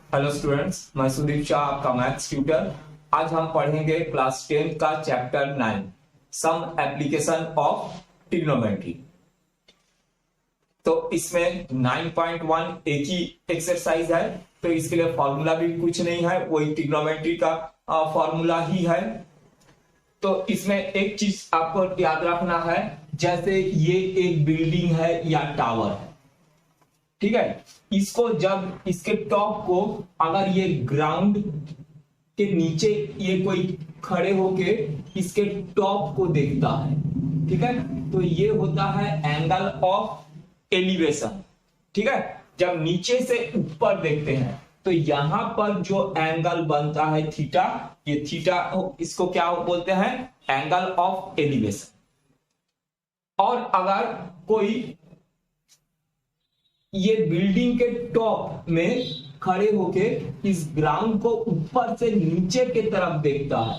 Hello students, मैं सुदीप शाह, आपका maths tutor. आज हम पढ़ेंगे क्लास 10 का chapter 9 some application of trigonometry. तो इसमें 9.1 एक ही एक्सरसाइज है, तो इसके लिए फॉर्मूला भी कुछ नहीं है, वही ट्रिग्नोमेट्री का फॉर्मूला ही है। तो इसमें एक चीज आपको याद रखना है, जैसे ये एक बिल्डिंग है या टावर है, ठीक है। इसको जब इसके टॉप को अगर ये ग्राउंड के नीचे ये कोई खड़े होके इसके टॉप को देखता है, ठीक है, तो ये होता है एंगल ऑफ एलिवेशन, ठीक है। जब नीचे से ऊपर देखते हैं तो यहां पर जो एंगल बनता है थीटा, ये थीटा, इसको क्या बोलते हैं, एंगल ऑफ एलिवेशन। और अगर कोई ये बिल्डिंग के टॉप में खड़े होके इस ग्राउंड को ऊपर से नीचे की तरफ देखता है,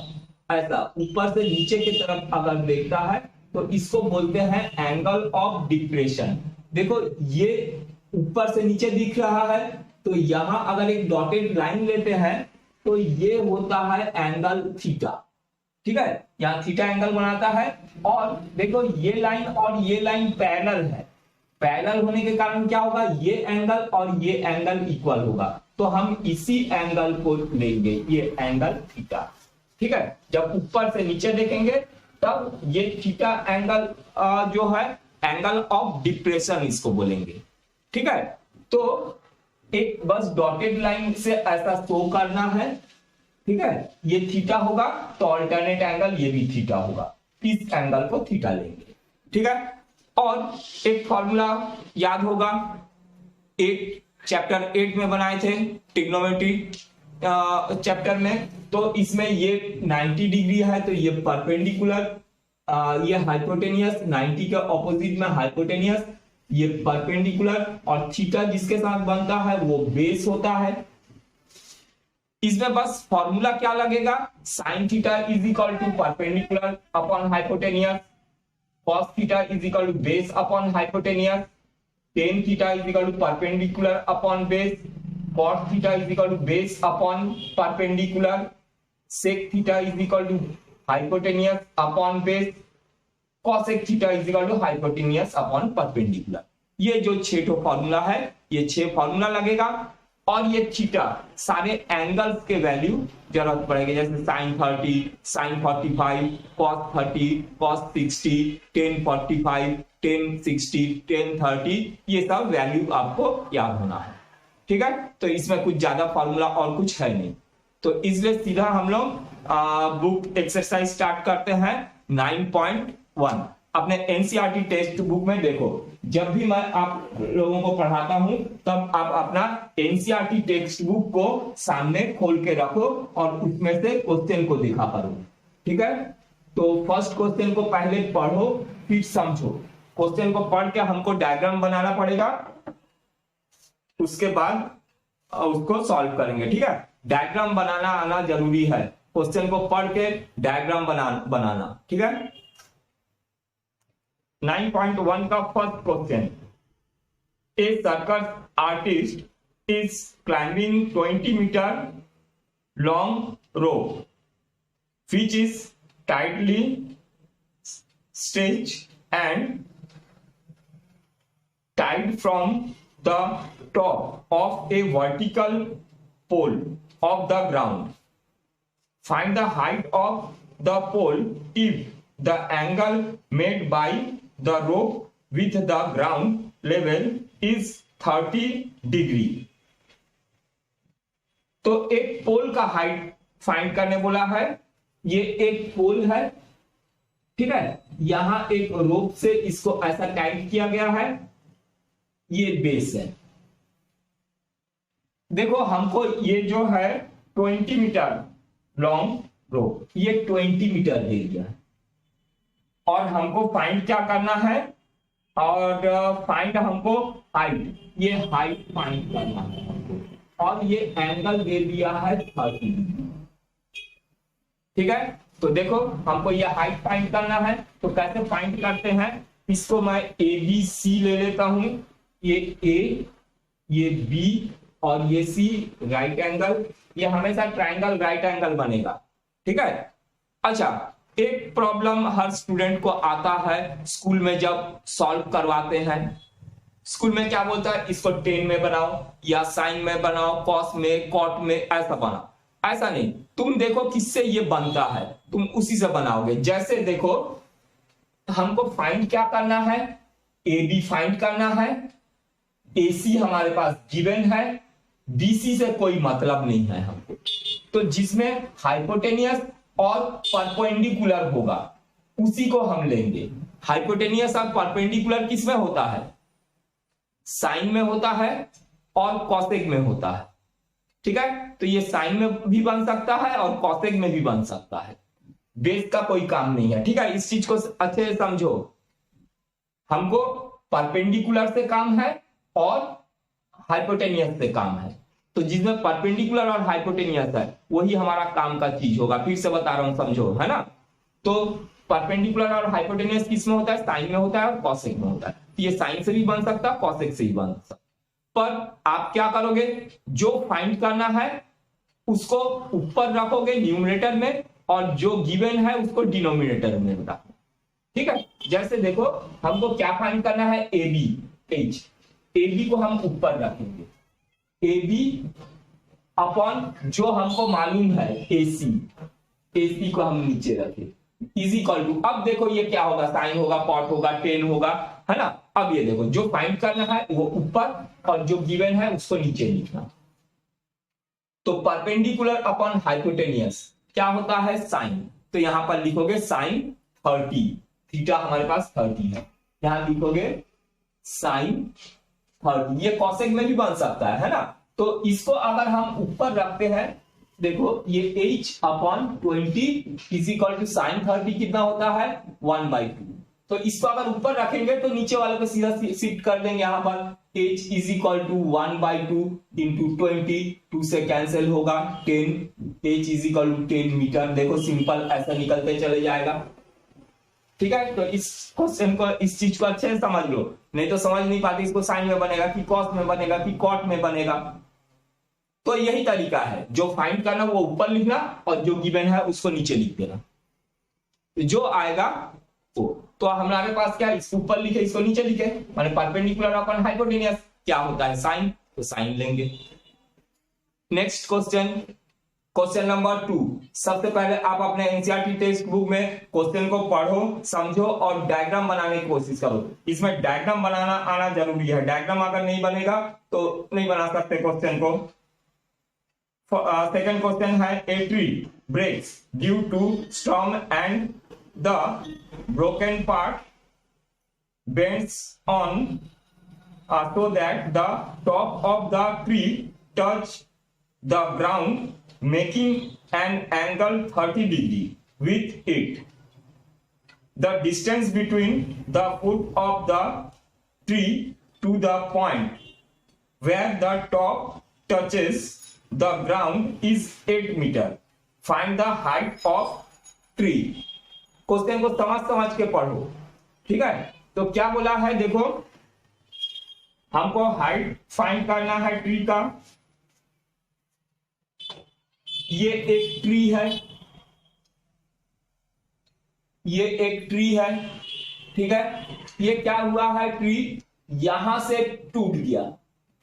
ऐसा ऊपर से नीचे की तरफ अगर देखता है तो इसको बोलते हैं एंगल ऑफ डिप्रेशन। देखो ये ऊपर से नीचे दिख रहा है, तो यहां अगर एक डॉटेड लाइन लेते हैं तो ये होता है एंगल थीटा, ठीक है। यहां थीटा एंगल बनाता है। और देखो ये लाइन और ये लाइन पैरेलल है, पैरेलल होने के कारण क्या होगा, ये एंगल और ये एंगल इक्वल होगा, तो हम इसी एंगल को लेंगे, ये एंगल थीटा, ठीक है। जब ऊपर से नीचे देखेंगे तब ये थीटा एंगल जो है एंगल ऑफ डिप्रेशन इसको बोलेंगे, ठीक है। तो एक बस डॉटेड लाइन से ऐसा शो करना है, ठीक है। ये थीटा होगा तो अल्टरनेट एंगल ये भी थीटा होगा, इस एंगल को थीटा लेंगे, ठीक है। और एक फॉर्मूला याद होगा, एक चैप्टर 8 में बनाए थे ट्रिग्नोमेट्री चैप्टर में। तो इसमें ये 90 डिग्री है तो ये परपेंडिकुलर, ये हाइपोटेनियस, 90 के ऑपोजिट में हाइपोटेनियस, ये परपेंडिकुलर, और थीटा जिसके साथ बनता है वो बेस होता है। इसमें बस फॉर्मूला क्या लगेगा, sine theta is equal to perpendicular upon hypotenuse, cos theta is equal to base upon hypotenuse, tan theta is equal to perpendicular upon base, cos theta is equal to base upon perpendicular, sec theta is equal to hypotenuse upon base, cosec theta is equal to hypotenuse upon perpendicular। ये जो 6 formula है, ये 6 formula लगेगा। और ये theta सारे angles के value जरूरत पड़ेगी, जैसे sine 30, sine 45, cos 30, cos 60, tan 45, tan 60, tan 30, ये सब वैल्यू आपको याद होना है, ठीक है। तो इसमें कुछ ज्यादा फॉर्मूला और कुछ है नहीं, तो इसलिए सीधा हम लोग बुक एक्सरसाइज स्टार्ट करते हैं 9.1। अपने एनसीईआरटी टेक्स्ट बुक में देखो, जब भी मैं आप लोगों को पढ़ाता हूं तब आप अपना एनसीईआरटी टेक्स्ट बुक को सामने खोल के रखो और उसमें से क्वेश्चन को देखा करो, ठीक है। तो फर्स्ट क्वेश्चन को पहले पढ़ो फिर समझो। क्वेश्चन को पढ़ के हमको डायग्राम बनाना पड़ेगा, उसके बाद उसको सॉल्व करेंगे, ठीक है। डायग्राम बनाना आना जरूरी है, क्वेश्चन को पढ़ के डायग्राम बनाना, ठीक है। 9.1 का first question, a circus artist is climbing 20 metre long rope which is tightly stretched and tied from the top of a vertical pole of the ground. Find the height of the pole if the angle made by the rope with the ground level is 30 degree. तो एक पोल का height find करने बोला है। ये एक पोल है, ठीक है। यहां एक रोप से इसको ऐसा टाइट किया गया है, ये बेस है। देखो हमको ये जो है 20 मीटर लॉन्ग रोप, ये 20 मीटर दे दिया है और हमको फाइंड क्या करना है, और फाइंड हमको हाइट, ये हाइट फाइंड करना है हमको, और ये एंगल दे दिया है 30, ठीक है। तो देखो हमको ये हाइट फाइंड करना है, तो कैसे फाइंड करते हैं, इसको मैं ABC ले लेता हूं, ये A, ये B और ये सी राइट एंगल, ये हमेशा ट्राइंगल राइट एंगल बनेगा। ठीक है। अच्छा, एक प्रॉब्लम हर स्टूडेंट को आता है स्कूल में जब सॉल्व करवाते हैं। स्कूल में क्या बोलता है, इसको टेन में बनाओ या साइन में बनाओ, कॉस में, कॉट में, ऐसा बनाओ। ऐसा नहीं, तुम देखो किससे ये बनता है, तुम उसी से बनाओगे। जैसे देखो, हमको फाइंड क्या करना है, ए बी फाइंड करना है, ए सी हमारे पास गिवन है, बी सी से कोई मतलब नहीं है हमको। तो जिसमें हाइपोटेनियस और परपेंडिकुलर होगा उसी को हम लेंगे। हाइपोटेनियस और परपेंडिकुलर किसमें होता है, साइन में होता है और कॉसेक में होता है। ठीक है, तो ये साइन में भी बन सकता है और कॉसेक में भी बन सकता है, बेस का कोई काम नहीं है। ठीक है, इस चीज को अच्छे से समझो। हमको परपेंडिकुलर से काम है और हाइपोटेनियस से काम है। तो जिसमें परपेंडिकुलर और हाइपोटेनियस है वही हमारा काम का चीज होगा। फिर से बता रहा हूं, समझो, है ना। तो परपेंडिकुलर और हाइपोटेनियस किसमें होता है, साइन में होता है और कॉसेक में होता है। तो ये साइन से भी बन सकता है, कॉसेक से भी बन सकता है। पर आप क्या करोगे, जो फाइंड करना है उसको ऊपर रखोगे न्यूमरेटर में, और जो गिवन है उसको डिनोमिनेटर में रखो। ठीक है, जैसे देखो हमको क्या फाइंड करना है, A B H, A B को हम ऊपर रखेंगे, ए बी अपॉन जो हमको मालूम है ए सी को हम नीचे रखें, इज इक्वल टू, अब देखो ये क्या होगा, साइन होगा, कॉट होगा, टेन होगा, है ना। अब ये देखो जो फाइंड करना है वो ऊपर और जो गिवन है उसको नीचे लिखना। तो परपेंडिकुलर अपॉन हाइपोटेनियस क्या होता है, साइन। तो यहां पर लिखोगे साइन 30, थीटा हमारे पास 30 है, यहां लिखोगे साइन 30। ये कॉसेक में भी बन सकता है ना। तो इसको अगर हम ऊपर रखते हैं, देखो ये h upon 20 is equal to sine 30 कितना होता है, 1/2। तो इसको अगर ऊपर रखेंगे तो नीचे वाले को सीधा शिफ्ट कर देंगे। यहां पर h is equal to 1/2 into 20, 2 से कैंसिल होगा 10, h is equal to 10 metre. देखो सिंपल ऐसा निकलते चले जाएगा। ठीक है, तो इस क्वेश्चन को, इस चीज को अच्छे से समझ लो, नहीं तो समझ नहीं पाती इसको साइन में बनेगा कि कॉस में बनेगा कि कॉट में बनेगा। तो यही तरीका है, जो फाइंड करना वो ऊपर लिखना और जो गिवन है उसको नीचे लिख देना, जो आएगा वो। तो हमारे पास क्या है, इसको ऊपर लिखे इसको नीचे लिखे, माने परपेंडिकुलर अपॉन हाइपोटेनियस क्या होता है, साइन, तो साइन लेंगे। Next question, question number 2। सबसे पहले आप अपने एनसीईआरटी टेक्स्ट बुक में क्वेश्चन को पढ़ो, समझो और डायग्राम बनाने की कोशिश करो। इसमें डायग्राम बनाना आना जरूरी है, डायग्राम अगर नहीं बनेगा तो नहीं बना सकते क्वेश्चन को। सेकंड क्वेश्चन है, a tree breaks due to storm and the broken part bends on so that the top of the tree touch the ground making an angle 30 degree with it. The distance between the foot of the tree to the point where the top touches the ground is 8 meter. Find the height of tree. Question को समझ के पढ़ो। ठीक है, तो क्या बोला है, देखो हमको हाइट फाइंड करना है ट्री का। ये एक ट्री है, ये एक ट्री है। ठीक है, ये क्या हुआ है, ट्री यहां से टूट गया।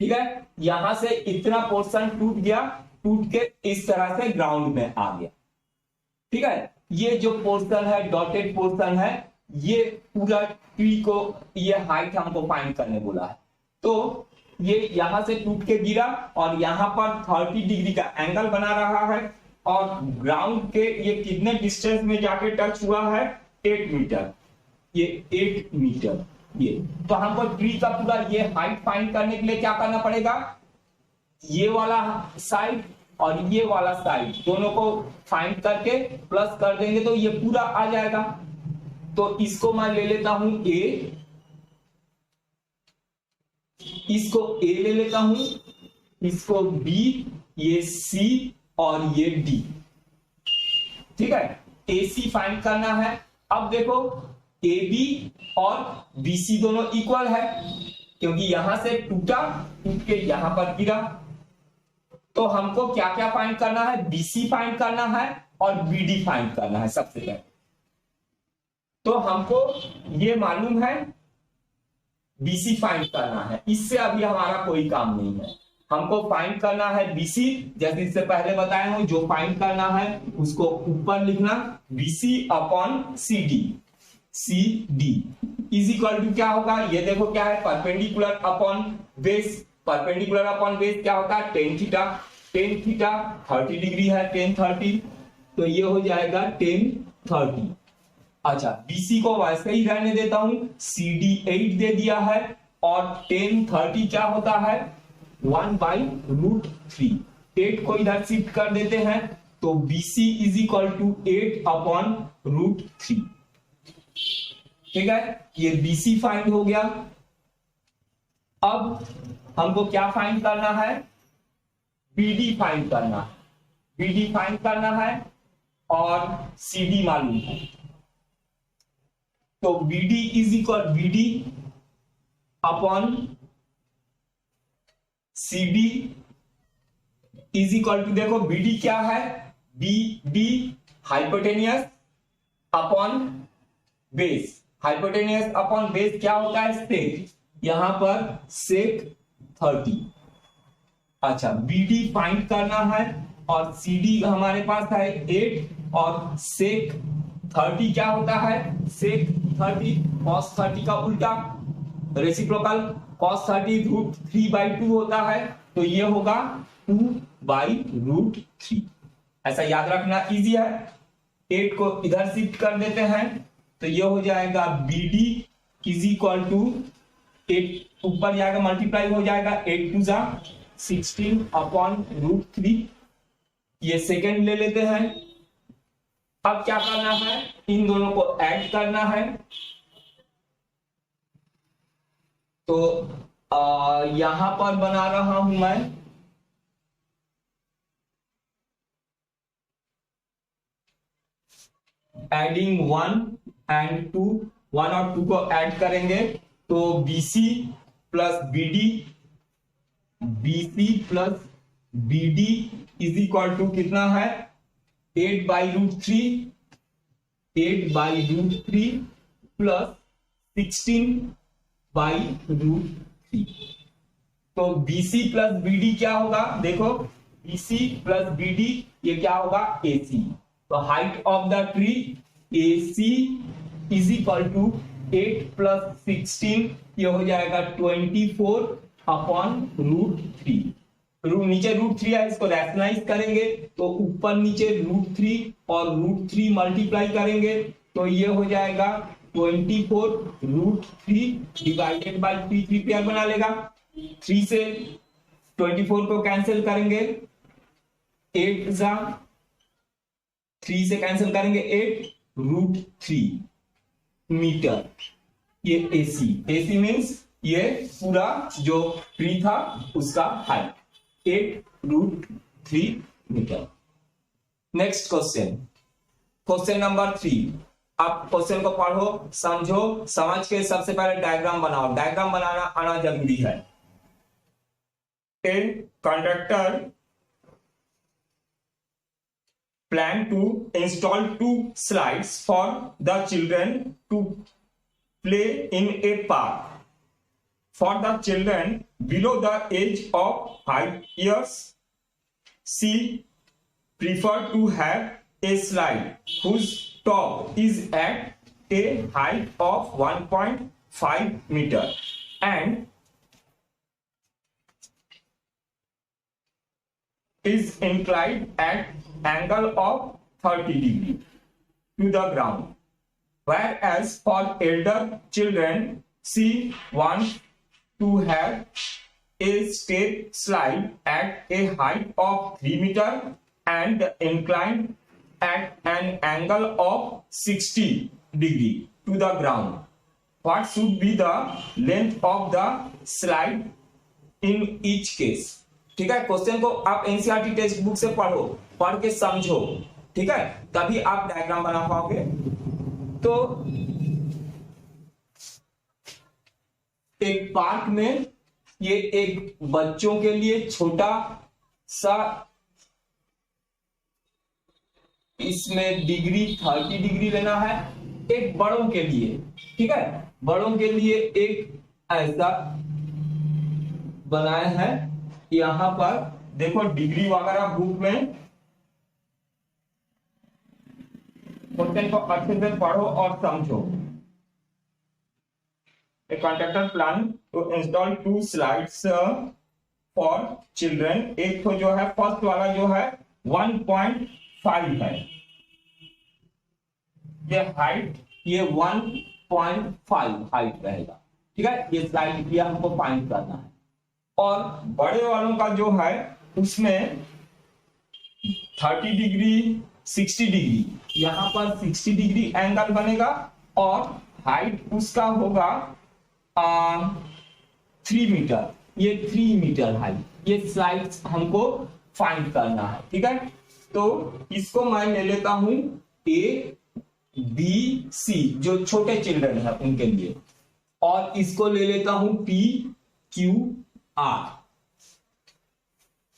ठीक है, यहां से इतना पोर्शन टूट गया, टूट के इस तरह से ग्राउंड में आ गया। ठीक है, ये जो पोर्शन है, डॉटेड पोर्शन है, ये पूरा ट्री को, ये हाइट हमको फाइंड करने बोला है। तो ये यहां से टूट के गिरा और यहां पर 30 डिग्री का एंगल बना रहा है, और ग्राउंड के ये कितने डिस्टेंस में जाके टच हुआ है, 8 मीटर। ये 8 मीटर ये। तो हमको ट्री का पूरा ये हाइट फाइंड करने के लिए क्या करना पड़ेगा, ये वाला साइड और ये वाला साइड दोनों को फाइंड करके प्लस कर देंगे तो ये पूरा आ जाएगा। तो इसको मैं ले लेता हूं ए, इसको ए ले लेता हूं, इसको बी, ये सी और ये डी। ठीक है, ए सी फाइंड करना है। अब देखो ए बी और बी सी दोनों इक्वल है, क्योंकि यहां से टूटा, टूट के यहां पर गिरा। तो हमको क्या क्या फाइंड करना है, बीसी फाइंड करना है और बीडी फाइंड करना है सबसे पहले। तो हमको ये मालूम है बीसी फाइंड करना है, इससे अभी हमारा कोई काम नहीं है। हमको फाइंड करना है बीसी, जैसे इससे पहले बताया हूं, जो फाइंड करना है उसको ऊपर लिखना, BC upon C D is equal to क्या होगा, ये देखो क्या है, perpendicular upon base. Perpendicular upon base क्या होता है, tan theta. Tan theta 30 degree है, टेन 30, तो ये हो जाएगा टेन 30। अच्छा, बीसी को वैसे ही रहने देता हूं, सी डी 8 दे दिया है, और टेन 30 क्या होता है, 1/√3। 8 को इधर शिफ्ट कर देते हैं, तो BC is equal to 8 upon √3। ठीक है, ये बीसी फाइंड हो गया। अब हमको क्या फाइंड करना है, बीडी फाइंड करना है। बीडी फाइंड करना है और सीडी मालूम है, तो BD is equal BD upon CD is equal to, देखो बीडी क्या है, B hypotenuse upon base. Hypotenuse upon base क्या होता है, सेक, यहां पर सेक 30। अच्छा, बीडी फाइंड करना है और सीडी हमारे पास है 8, और सेक 30 क्या होता है, सेक 30 cos 30 का उल्टा, रेसिप्रोकल cos 30 √3/2 होता है, तो ये होगा 2/√3। ऐसा याद रखना इजी है। 8 को इधर शिफ्ट कर देते हैं, तो ये हो जाएगा बीडी इज इक्वल टू 8 ऊपर जाएगा, मल्टीप्लाई हो जाएगा, 8 2 जा 16 अपॉन √3। ये सेकेंड ले लेते हैं। अब क्या करना है, इन दोनों को ऐड करना है। तो यहां पर बना रहा हूं मैं एडिंग 1 एंड 2, 1 और 2 को ऐड करेंगे, तो BC plus BD, BC plus BD is equal to कितना है, 8/√3, 8/√3 प्लस 16/√3। तो BC प्लस BD क्या होगा, देखो BC प्लस BD ये क्या होगा, AC। तो height of the tree AC is equal to 8 plus 16, ये हो जाएगा 24 अपॉन √3। नीचे √3 है, इसको रैशनलाइज करेंगे तो ऊपर नीचे √3 और √3 मल्टीप्लाई करेंगे, तो ये हो जाएगा 24√3 डिवाइडेड बाई 3 पेयर बना लेगा। 3 से 24 को कैंसिल करेंगे, 8 जा 3 से कैंसिल करेंगे 8√3 मीटर। ये AC मीन्स ये पूरा जो ट्री था उसका हाइट 8√3 मीटर। Next question, question number 3। आप क्वेश्चन को पढ़ो, समझो, समझ के सबसे पहले डायग्राम बनाओ। डायग्राम बनाना आना जरूरी है। A conductor plan to install 2 slides for the children to play in a park. For the children below the age of 5 years, she preferred to have a slide whose top is at a height of 1.5 meter and is inclined at angle of 30 degree to the ground, whereas for elder children she wants to have a step slide at a height of 3 meter and inclined at an angle of 60 degree to the ground. What should be the length of the slide in each case? ठीक है, question को आप NCERT text book से पढ़ो, पढ़ के समझो, ठीक है, तभी आप डायग्राम बना पाओगे। तो एक पार्क में ये एक बच्चों के लिए छोटा सा इसमें डिग्री 30 डिग्री लेना है। एक बड़ों के लिए, ठीक है, बड़ों के लिए एक ऐसा बनाए हैं, यहां पर देखो डिग्री वगैरह बुक में क्वेश्चन को अच्छे से पढ़ो और समझो। A contractor plan to install 2 slides for children। एक तो जो है फर्स्ट वाला जो है 1.5 है, ये हाइट, ये 1.5 हाइट रहेगा, ठीक है। ये स्लाइड ये हमको फाइंड करना है। और बड़े वालों का जो है उसमें 30 डिग्री 60 डिग्री, यहां पर 60 डिग्री एंगल बनेगा और हाइट उसका होगा 3 मीटर, ये 3 मीटर हाइट। ये स्लाइड्स हमको फाइंड करना है, ठीक है। तो इसको मैं ले लेता हूं ए बी सी, जो छोटे चिल्ड्रन है उनके लिए, और इसको ले लेता हूं पी क्यू आर।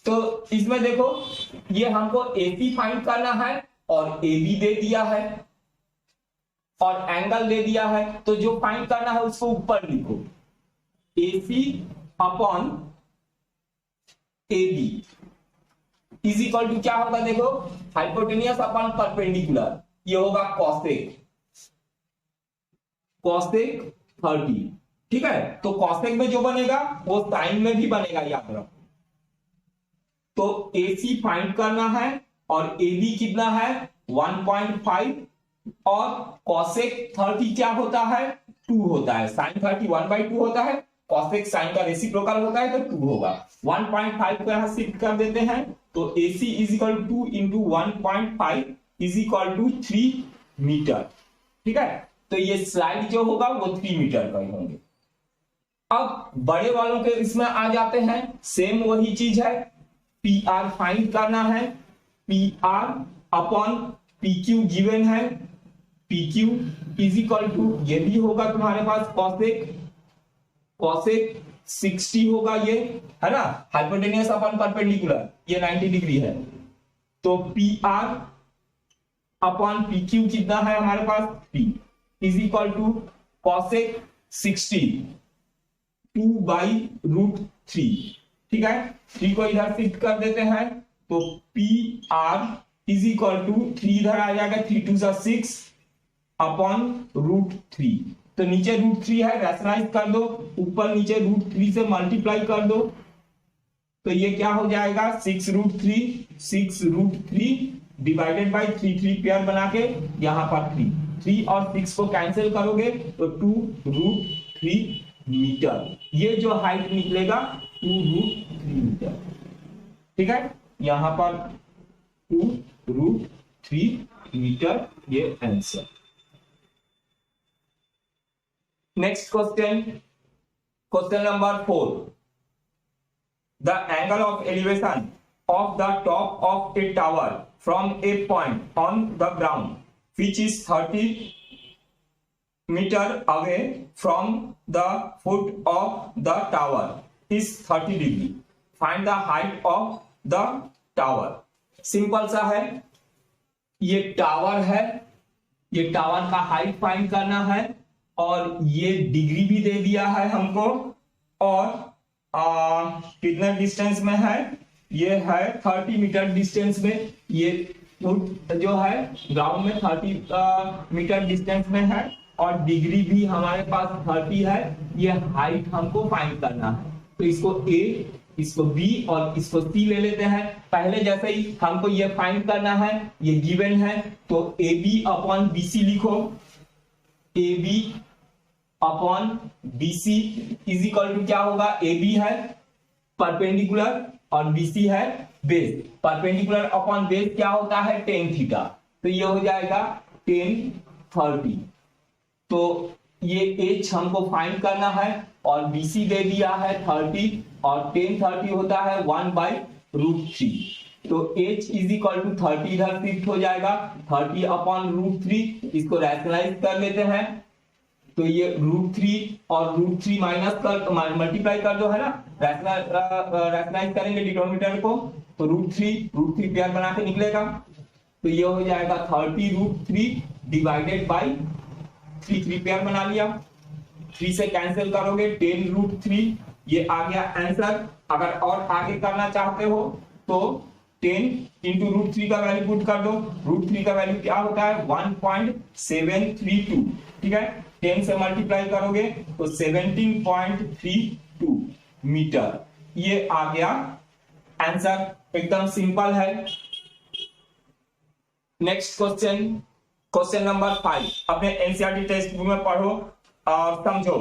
तो इसमें देखो ये हमको एसी फाइंड करना है और ए बी दे दिया है और एंगल दे दिया है। तो जो फाइंड करना है उसको ऊपर लिखो, AC upon AB is equal to क्या होगा, देखो हाइपोटेनियस अपॉन परपेंडिकुलर, ये होगा कॉसेक 30, ठीक है। तो कॉसेक में जो बनेगा वो साइन में भी बनेगा, याद रखो। तो AC फाइंड करना है और AB कितना है 1.5, और कॉसेक 30 क्या होता है 2 होता है, साइन 30 1/2 होता है, कॉसेक साइन का रेसिप्रोकल होता है तो 2 होगा। 1.5 को यहां शिफ्ट कर देते हैं, तो AC is equal to 2 into 1.5 is equal to 3 metre, ठीक है। तो ये स्लाइड जो होगा वो 3 मीटर का ही होंगे। अब बड़े वालों के इसमें आ जाते हैं, सेम वही चीज है, PR फाइंड करना है, PR अपॉन PQ गिवन है, PQ इज इक्वल टू ये भी होगा तुम्हारे पास कॉसेक 60 होगा, ये है ना, हाइपोटेनियस अपॉन परपेंडिकुलर, ये 90 डिग्री है। तो PR अपॉन PQ कितना है हमारे पास P is equal to cosec 60 2/√3, ठीक है। 3 को इधर शिफ्ट कर देते हैं, तो PR इज इक्वल टू 3 इधर आ जाएगा, 3 2 6 अपॉन √3। तो नीचे √3 है, रैशनलाइज कर दो, ऊपर नीचे √3 से मल्टीप्लाई कर दो, तो ये क्या हो जाएगा 6√3 डिवाइडेड बाई 3 पेयर बना के यहाँ पर 3 और 6 को कैंसिल करोगे तो 2√3 मीटर, ये जो हाइट निकलेगा 2√3 मीटर, ठीक है। यहां पर 2√3 मीटर, ये answer. Next question number 4। The angle of elevation of the top of a tower from a point on the ground which is 30 meter away from the foot of the tower is 30 degree. Find the height of the tower. Simple सा है, ये tower है, ये tower का height find करना है और ये डिग्री भी दे दिया है हमको, और कितना डिस्टेंस में है, ये है 30 मीटर डिस्टेंस में, ये फुट जो है ग्राउंड में 30 मीटर डिस्टेंस में है, और डिग्री भी हमारे पास 30 है। ये हाइट हमको फाइंड करना है, तो इसको A, इसको B और इसको C ले लेते हैं। पहले जैसे ही हमको ये फाइंड करना है, ये गिवन है, तो AB अपॉन BC लिखो, AB upon BC is equal to क्या होगा, AB है परपेंडिकुलर और BC है बेस। परपेंडिकुलर अपॉन बेस क्या होता है tan थीटा, तो ये हो जाएगा tan 30। तो ये H हमको फाइंड करना है और BC दे दिया है 30 और tan 30 होता है 1/√3। तो H इज इक्वल टू 30 इधर शिफ्ट हो जाएगा, 30 अपॉन √3, इसको रैशनलाइज कर लेते हैं, तो ये √3 और √3 माइनस कर मल्टीप्लाई कर दो, है ना, रैशनलाइज करेंगे डिनोमिनेटर को, तो रूट थ्री पेयर बना के निकलेगा, तो ये हो जाएगा 30√3 डिवाइडेड बाई 3 पेयर बना लिया, 3 से कैंसिल करोगे 10√3, ये आ गया आंसर। अगर और आगे करना चाहते हो तो 10 इंटू √3 का वैल्यू पुट कर दो, √3 का वैल्यू क्या होता है 1.732, ठीक है, 10 से मल्टीप्लाई करोगे तो 17.32 मीटर, ये आ गया आंसर, एकदम सिंपल है। नेक्स्ट क्वेश्चन, क्वेश्चन नंबर 5 अपने एनसीईआरटी टेक्स्ट बुक में पढ़ो और समझो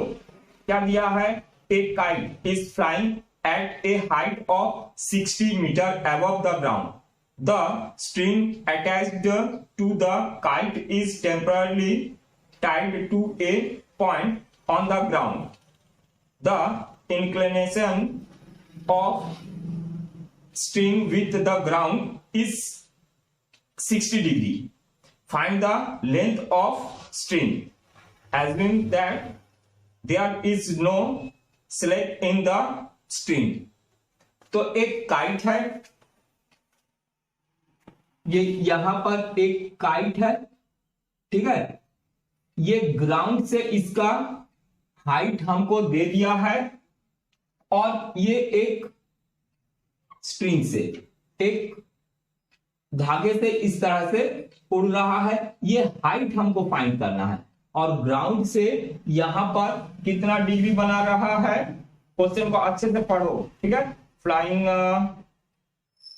क्या दिया है। ए kite is flying at a height of 60 meters above the ground. The string attached to the kite is temporarily tied to a point on the ground. The inclination of string with the ground is 60 degree. Find the length of string. Assume that there is no slack in the string. तो एक kite है, ये यहां पर एक kite है, ठीक है, ये ग्राउंड से इसका हाइट हमको दे दिया है और ये एक स्ट्रिंग से एक धागे से इस तरह से उड़ रहा है, ये हाइट हमको फाइंड करना है और ग्राउंड से यहां पर कितना डिग्री बना रहा है, क्वेश्चन को अच्छे से पढ़ो, ठीक है। Flying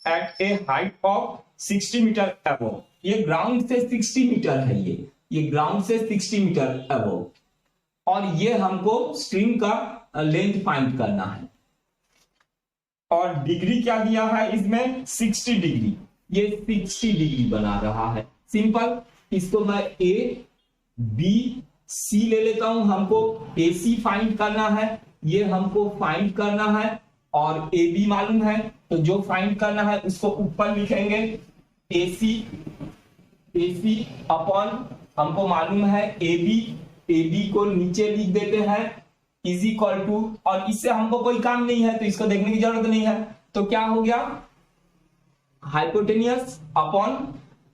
at a height of 60 metre above, ये ग्राउंड से 60 मीटर है, ये ग्राउंड से 60 मीटर अबव और ये हमको स्ट्रिंग का लेंथ फाइंड करना है और डिग्री क्या दिया है इसमें 60 डिग्री, ये 60 डिग्री बना रहा है। सिंपल, इसको मैं ए बी सी ले लेता हूं, हमको ए सी फाइंड करना है, ये हमको फाइंड करना है और ए बी मालूम है, तो जो फाइंड करना है उसको ऊपर लिखेंगे, ए सी अपॉन हमको मालूम है ए बी को नीचे लिख देते हैं इज इक्वल टू, और इससे हमको कोई काम नहीं है तो इसको देखने की जरूरत नहीं है, तो क्या हो गया hypotenuse upon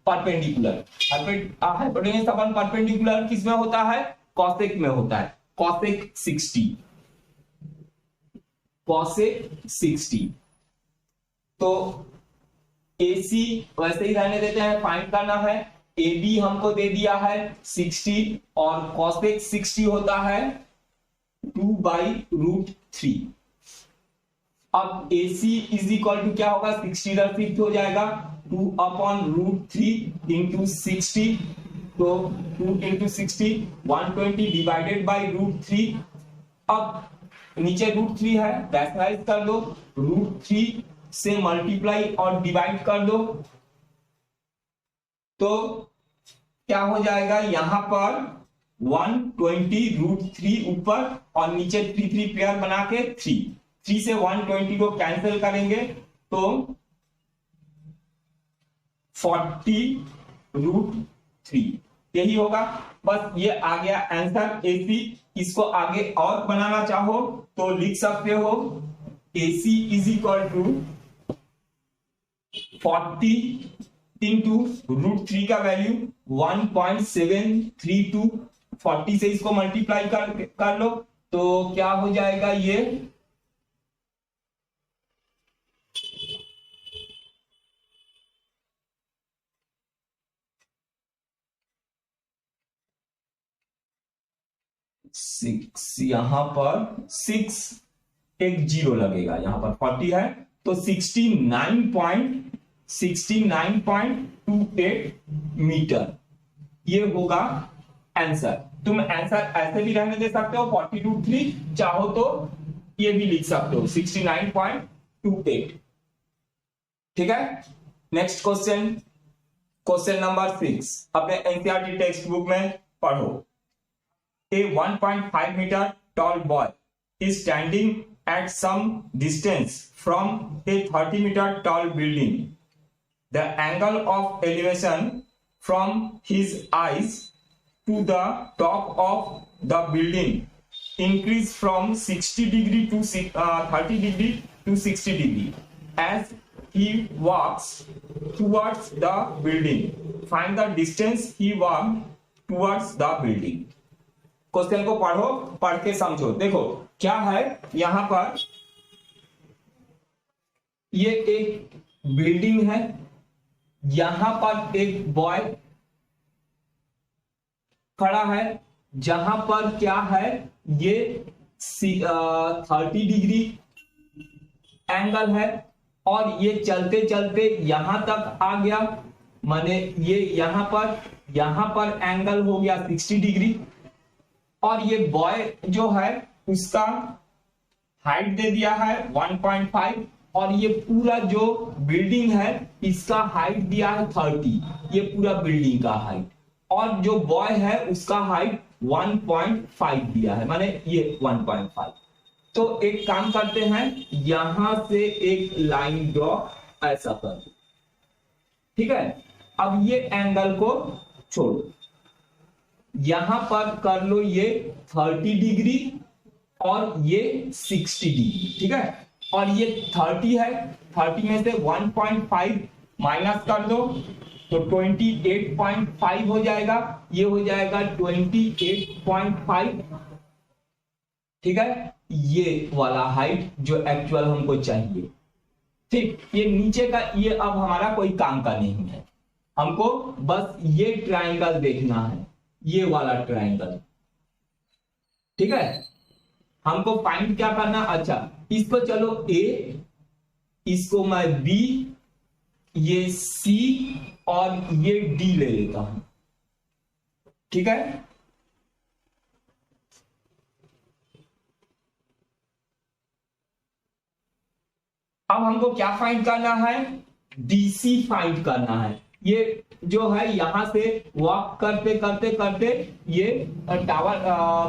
perpendicular. Hypotenuse upon perpendicular किस में होता है, कॉसेक में होता है, कॉसेक 60, कॉसेक 60। तो AC वैसे ही रहने देते हैं, फाइंड करना है, AB हमको दे दिया है 60 और कॉसेक 60 होता है 2/√3। अब AC इज इक्वल टू क्या होगा, 60 इधर शिफ्ट हो जाएगा, 2/√3 इंटू 60, तो 2 इंटू 60 120 डिवाइडेड बाई √3। अब नीचे √3 है, रैशनलाइज कर दो, √3 से मल्टीप्लाई और डिवाइड कर दो, तो क्या हो जाएगा यहां पर 120√3 ऊपर और नीचे 3 पेयर बना के 3 से 120 को कैंसिल करेंगे तो 40√3, यही होगा। बस ये आ गया आंसर AC। इसको आगे और बनाना चाहो तो लिख सकते हो AC is equal to 40 into √3 का वैल्यू 1.732, 40 से इसको मल्टीप्लाई कर लो तो क्या हो जाएगा ये 6, यहां पर 6 एक जीरो लगेगा, यहां पर 40 है तो 69.28 मीटर, ये होगा आंसर। तुम आंसर ऐसे भी रहने दे सकते हो 40√3, चाहो तो ये भी लिख सकते हो 69.28, ठीक है। नेक्स्ट क्वेश्चन, क्वेश्चन नंबर 6 अपने एनसीईआरटी टेक्स्ट बुक में पढ़ो। A 1.5 meter tall boy is standing at some distance from a 30 meter tall building. The angle of elevation from his eyes to the top of the building increase from 60 degree to 30 degree to 60 degree as he walks towards the building. Find the distance he walked towards the building. Question को पढ़ो, पढ़ के समझो। देखो क्या है यहां पर, ये एक बिल्डिंग है, यहां पर एक बॉय खड़ा है, जहां पर क्या है, ये 30 डिग्री एंगल है, और ये चलते चलते यहां तक आ गया, माने ये यहां पर एंगल हो गया 60 डिग्री, और ये बॉय जो है उसका हाइट दे दिया है 1.5, और ये पूरा जो बिल्डिंग है इसका हाइट दिया है 30, ये पूरा बिल्डिंग का हाइट, और जो बॉय है उसका हाइट 1.5 दिया है, माने ये 1.5। तो एक काम करते हैं, यहां से एक लाइन ड्रॉ ऐसा कर दो, ठीक है। अब ये एंगल को छोड़ो, यहां पर कर लो ये 30 डिग्री और ये 60 डिग्री, ठीक है। और ये 30 है, 30 में से 1.5 माइनस कर दो तो 28.5 हो जाएगा, ये हो जाएगा 28.5, ठीक है। ये वाला हाइट जो एक्चुअल हमको चाहिए, ठीक। ये नीचे का ये अब हमारा कोई काम का नहीं है, हमको बस ये ट्रायंगल देखना है, ये वाला ट्रायंगल, ठीक है। हमको फाइंड क्या करना, अच्छा इसको चलो A, इसको मैं B, ये C और ये D ले लेता हूं, ठीक है। अब हमको क्या फाइंड करना है, DC फाइंड करना है। ये जो है यहां से वॉक करते करते करते ये टावर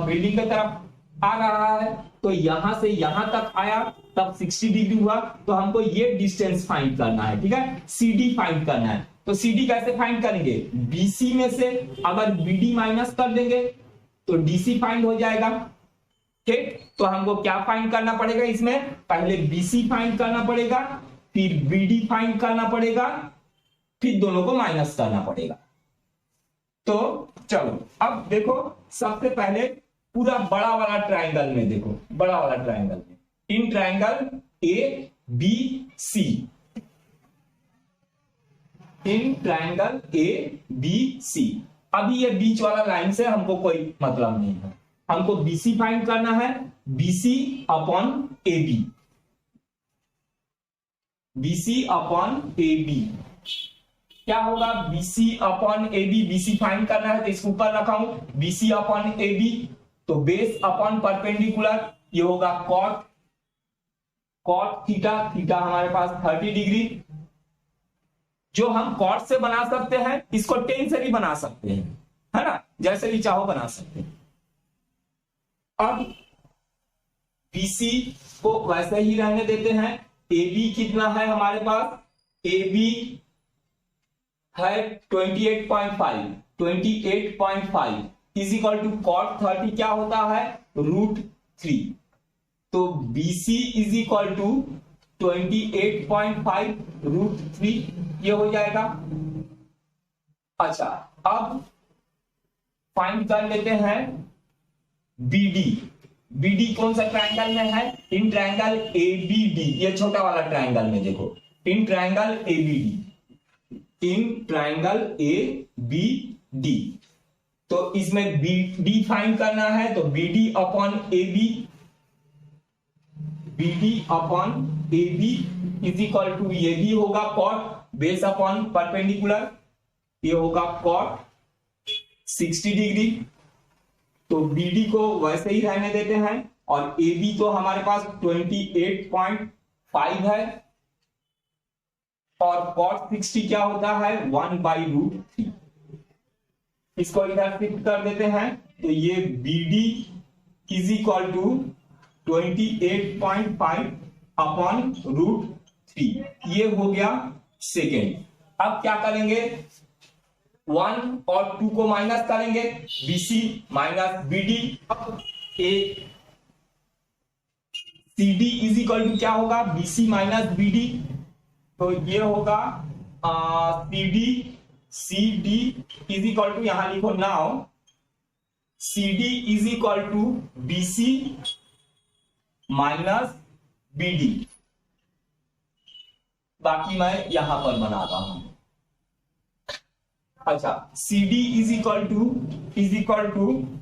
बिल्डिंग की तरफ आ रहा है, तो यहां से यहां तक आया तब 60 डिग्री हुआ, तो हमको ये डिस्टेंस फाइंड करना है, ठीक है। CD फाइंड करना है, तो CD कैसे फाइंड करेंगे, BC में से अगर BD माइनस कर देंगे तो DC फाइंड हो जाएगा, ठीक। तो हमको क्या फाइंड करना पड़ेगा, इसमें पहले BC फाइंड करना पड़ेगा, फिर BD फाइंड करना पड़ेगा, फिर दोनों को माइनस करना पड़ेगा। तो चलो अब देखो, सबसे पहले पूरा बड़ा वाला ट्रायंगल में देखो, बड़ा वाला ट्रायंगल में, इन triangle ABC, in triangle ABC, अभी ये बीच वाला लाइन से हमको कोई मतलब नहीं है, हमको BC फाइंड करना है, BC upon AB, BC upon AB क्या होगा, BC upon AB, BC find करना है तो इसको ऊपर रखा हूं, BC अपॉन AB, तो बेस अपॉन परपेंडिकुलर, ये होगा कॉट थीटा, थीटा हमारे पास 30 डिग्री, जो हम कॉट से बना सकते हैं, इसको टेन से भी बना सकते हैं, है ना, जैसे भी चाहो बना सकते हैं। अब BC को वैसे ही रहने देते हैं, AB कितना है हमारे पास, AB है 28.5 इज इक्वल टू कॉट 30 क्या होता है, √3, तो BC इज इक्वल टू 28.5 √3, ये हो जाएगा। अच्छा अब फाइंड कर लेते हैं BD कौन सा ट्रायंगल में है, इन ट्रायंगल ABD, ये छोटा वाला ट्रायंगल में देखो, in triangle ABD, in triangle ABD, तो इसमें BD फाइंड करना है, तो BD upon AB is equal to, ये भी होगा कॉट, बेस अपॉन परपेंडिकुलर, ये होगा कॉट 60 डिग्री, तो BD को वैसे ही रहने देते हैं, और AB तो हमारे पास 28.5 है, और cot 60 क्या होता है, 1/√3, इसको इधर शिफ्ट कर देते हैं, तो ये BD is equal to 28.5 upon √3, ये हो गया सेकेंड। अब क्या करेंगे, 1 और 2 को माइनस करेंगे, BC minus BD, CD is equal to क्या होगा, BC माइनस BD, तो ये होगा C D is equal to, यहां लिखो now C D is equal to B C minus B D. बाकी मैं यहां पर बना रहा हूं। अच्छा, C D is equal to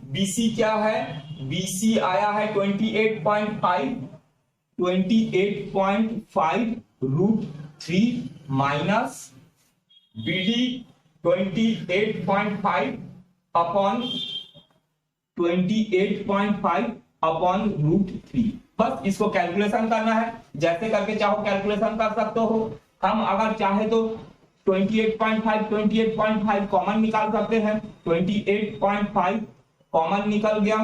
B C क्या है, बी सी आया है 28.5 root 3 minus B D 28.5 upon root 3। बस इसको कैलकुलेशन करना है, जैसे करके चाहो कैलकुलेशन कर सकते हो। हम अगर चाहे तो 28.5 कॉमन निकाल सकते हैं। 28.5 कॉमन निकल गया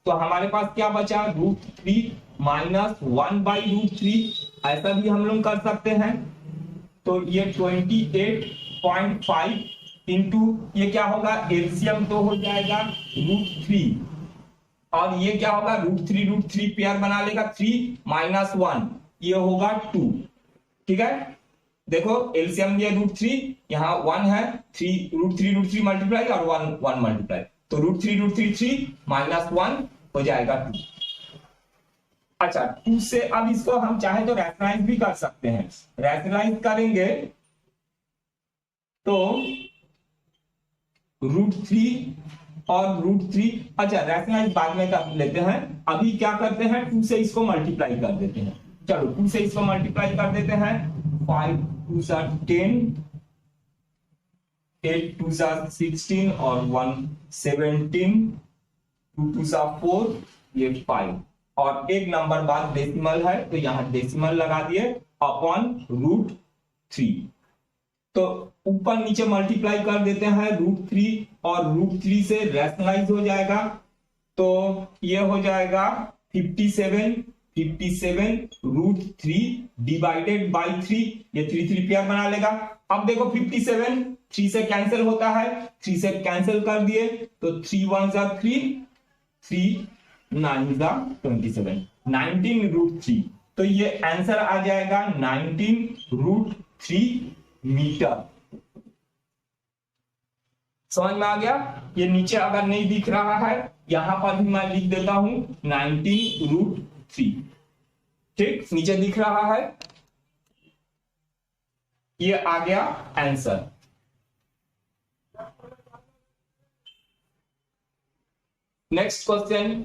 तो हमारे पास क्या बचा, रूट 3 माइनस 1/√3। ऐसा भी हम लोग कर सकते हैं। तो ये 28.5 इंटू ये क्या होगा, एलसीएम तो हो जाएगा रूट 3, और ये क्या होगा रूट 3 पेयर बना लेगा, 3 माइनस 1 ये होगा 2। ठीक है, देखो एलसीएम ये रूट 3, यहाँ 1 है, 3 मल्टीप्लाई और 1 मल्टीप्लाई, तो रूट 3 माइनस 1 हो जाएगा 2। अच्छा, 2 से अब इसको हम चाहे तो रैशनलाइज भी कर सकते हैं। रैशनलाइज करेंगे तो रूट 3 और रूट 3, अच्छा रैशनलाइज बाद में कर लेते हैं। अभी क्या करते हैं, 2 से इसको मल्टीप्लाई कर देते हैं। चलो 2 से इसको मल्टीप्लाई कर देते हैं। 5 2 10, 8 2 16 और 1 17, 2 2 4 ये 5, और एक नंबर बाद डेसिमल है तो यहां डेसिमल लगा दिए अपॉन रूट 3। तो ऊपर नीचे मल्टीप्लाई कर देते हैं रूट 3, और रूट 3 से रैशनलाइज हो जाएगा तो ये हो जाएगा 57 रूट 3 डिवाइडेड बाई 3, ये 3 पेयर बना लेगा। अब देखो 57 3 से कैंसिल होता है, 3 से कैंसिल कर दिए तो 3 1 3, 3 9 27, 19 रूट 3। तो ये आंसर आ जाएगा 19 रूट 3 मीटर। समझ में आ गया। ये नीचे अगर नहीं दिख रहा है, यहां पर भी मैं लिख देता हूं 19 रूट 3। ठीक, नीचे दिख रहा है, ये आ गया आंसर। नेक्स्ट क्वेश्चन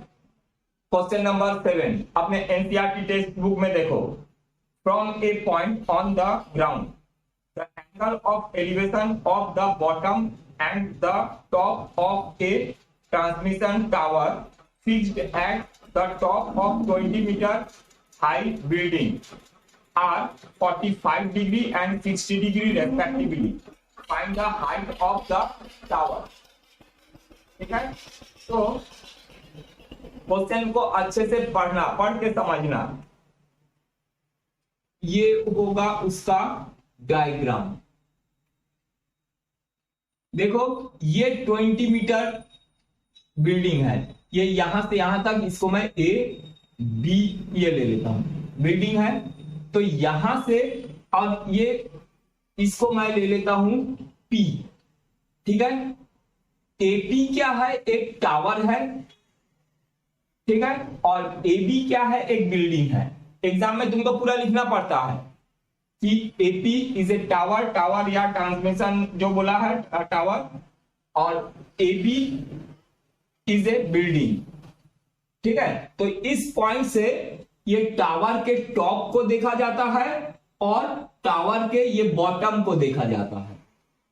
नंबर 7 अपने एनसीईआरटी टेक्स्ट बुक में देखो। From a point on the ground the angle of elevation of the bottom and the top of a transmission tower fixed at the top of 20 metre high building are 45 degree and 60 degree respectively. Find the height of the tower. ठीक है, तो question को अच्छे से पढ़ना, पढ़ के समझना। ये होगा उसका डायग्राम। देखो ये 20 मीटर बिल्डिंग है, ये यहां से यहां तक, इसको मैं ए बी ये ले लेता हूं, बिल्डिंग है। तो यहां से और ये इसको मैं ले लेता हूं पी। ठीक है, एपी क्या है, एक टावर है। ठीक है, और एबी क्या है, एक बिल्डिंग है। एग्जाम में तुमको पूरा लिखना पड़ता है कि AP is a tower, tower या ट्रांसमिशन जो बोला है टावर, और एबी इज ए बिल्डिंग। ठीक है, तो इस पॉइंट से ये टावर के टॉप को देखा जाता है और टावर के ये बॉटम को देखा जाता है,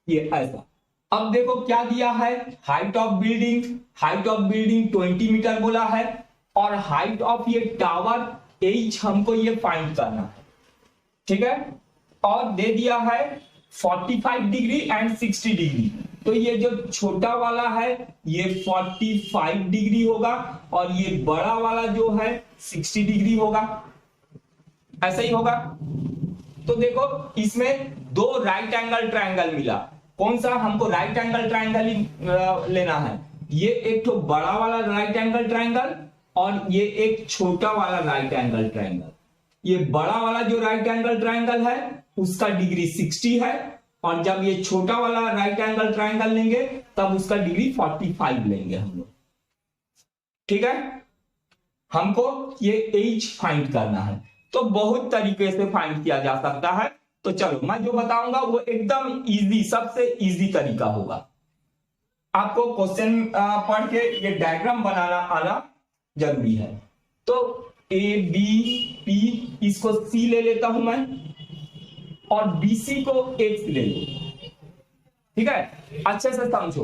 ये ऐसा। अब देखो क्या दिया है, हाइट ऑफ बिल्डिंग 20 मीटर बोला है, और हाइट ऑफ ये टावर एच हमको ये फाइंड करना है। ठीक है, और दे दिया है 45 डिग्री एंड 60 डिग्री। तो ये जो छोटा वाला है ये 45 डिग्री होगा, और ये बड़ा वाला जो है 60 डिग्री होगा, ऐसा ही होगा। तो देखो इसमें दो राइट एंगल ट्रायंगल मिला। कौन सा, हमको राइट एंगल ट्रायंगल लेना है। ये एक तो बड़ा वाला राइट एंगल ट्रायंगल, और ये एक छोटा वाला राइट एंगल ट्रायंगल। ये बड़ा वाला जो राइट एंगल ट्रायंगल है उसका डिग्री 60 है, और जब ये छोटा वाला राइट एंगल ट्राइंगल लेंगे तब उसका डिग्री 45 लेंगे हम लोग। ठीक है, हमको ये एज फाइंड करना है। तो बहुत तरीके से फाइंड किया जा सकता है। तो चलो मैं जो बताऊंगा वो एकदम इजी, सबसे इजी तरीका होगा। आपको क्वेश्चन पढ़ के ये डायग्राम बनाना आना जरूरी है। तो ए बी पी, इसको सी ले लेता हूं मैं, और बीसी को एक्स ले लो। ठीक है, अच्छे से समझो।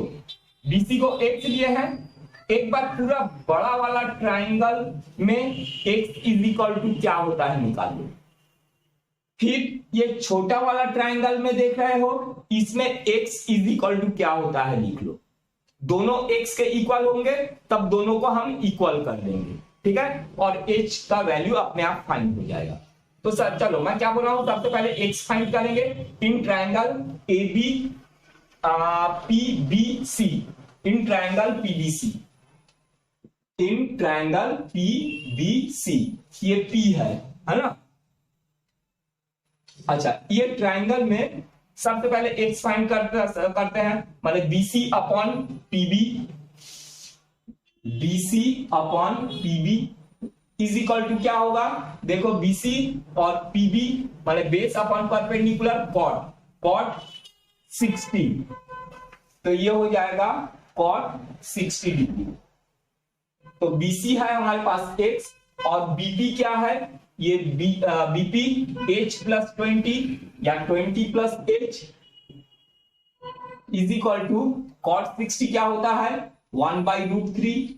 बीसी को एक्स लिए हैं, एक बार पूरा बड़ा वाला ट्राइंगल में x इज इक्वल टू क्या होता है निकाल लो। फिर ये छोटा वाला ट्राइंगल में देख रहे हो, इसमें x इज इक्वल टू क्या होता है लिख लो। दोनों x के इक्वल होंगे तब दोनों को हम इक्वल कर देंगे। ठीक है, और h का वैल्यू अपने आप फाइंड हो जाएगा। तो सर चलो मैं क्या बोल रहा हूं, सबसे पहले x फाइंड करेंगे in triangle A B P B C, in triangle PBC, in triangle PBC. ये P है ना। अच्छा, ये ट्राइंगल में सबसे पहले x फाइंड करते हैं, मतलब BC upon PB, BC upon PB is equal to क्या होगा। देखो BC और PB मतलब बेस अपॉन परपेंडिकुलर कॉट 60, तो ये हो जाएगा कॉट 60 डिग्री। तो BC है हमारे पास x और BP क्या है, ये BP h प्लस 20 या 20 plus h is equal to cot 60 क्या होता है 1/√3।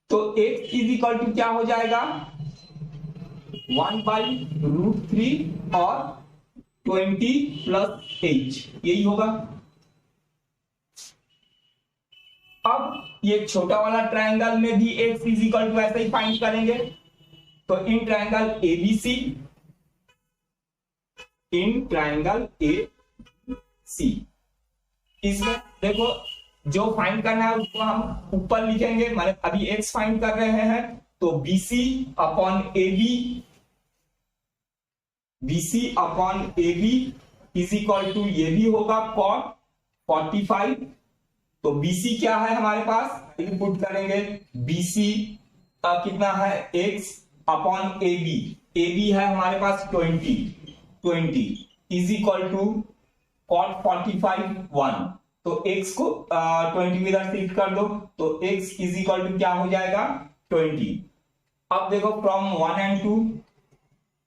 तो x इज इक्वल टू क्या हो जाएगा 1/√3 और 20 प्लस h, यही होगा। अब ये छोटा वाला ट्राइंगल में भी x इज इक्वल टू ऐसे ही फाइंड करेंगे। तो in triangle ABC, in triangle AC, इसमें देखो जो फाइंड करना है उसको हम ऊपर लिखेंगे, मतलब अभी x फाइंड कर रहे हैं तो BC upon AB, BC upon AB is equal to ये भी होगा cot 45। तो BC क्या है हमारे पास, पुट करेंगे BC कितना है x अपॉन AB है हमारे पास 20 इज इक्वल टू cot 45 1। तो x को 20 इधर शिफ्ट कर दो, तो x इज इक्वल टू क्या हो जाएगा 20। अब देखो फ्रॉम 1 and 2,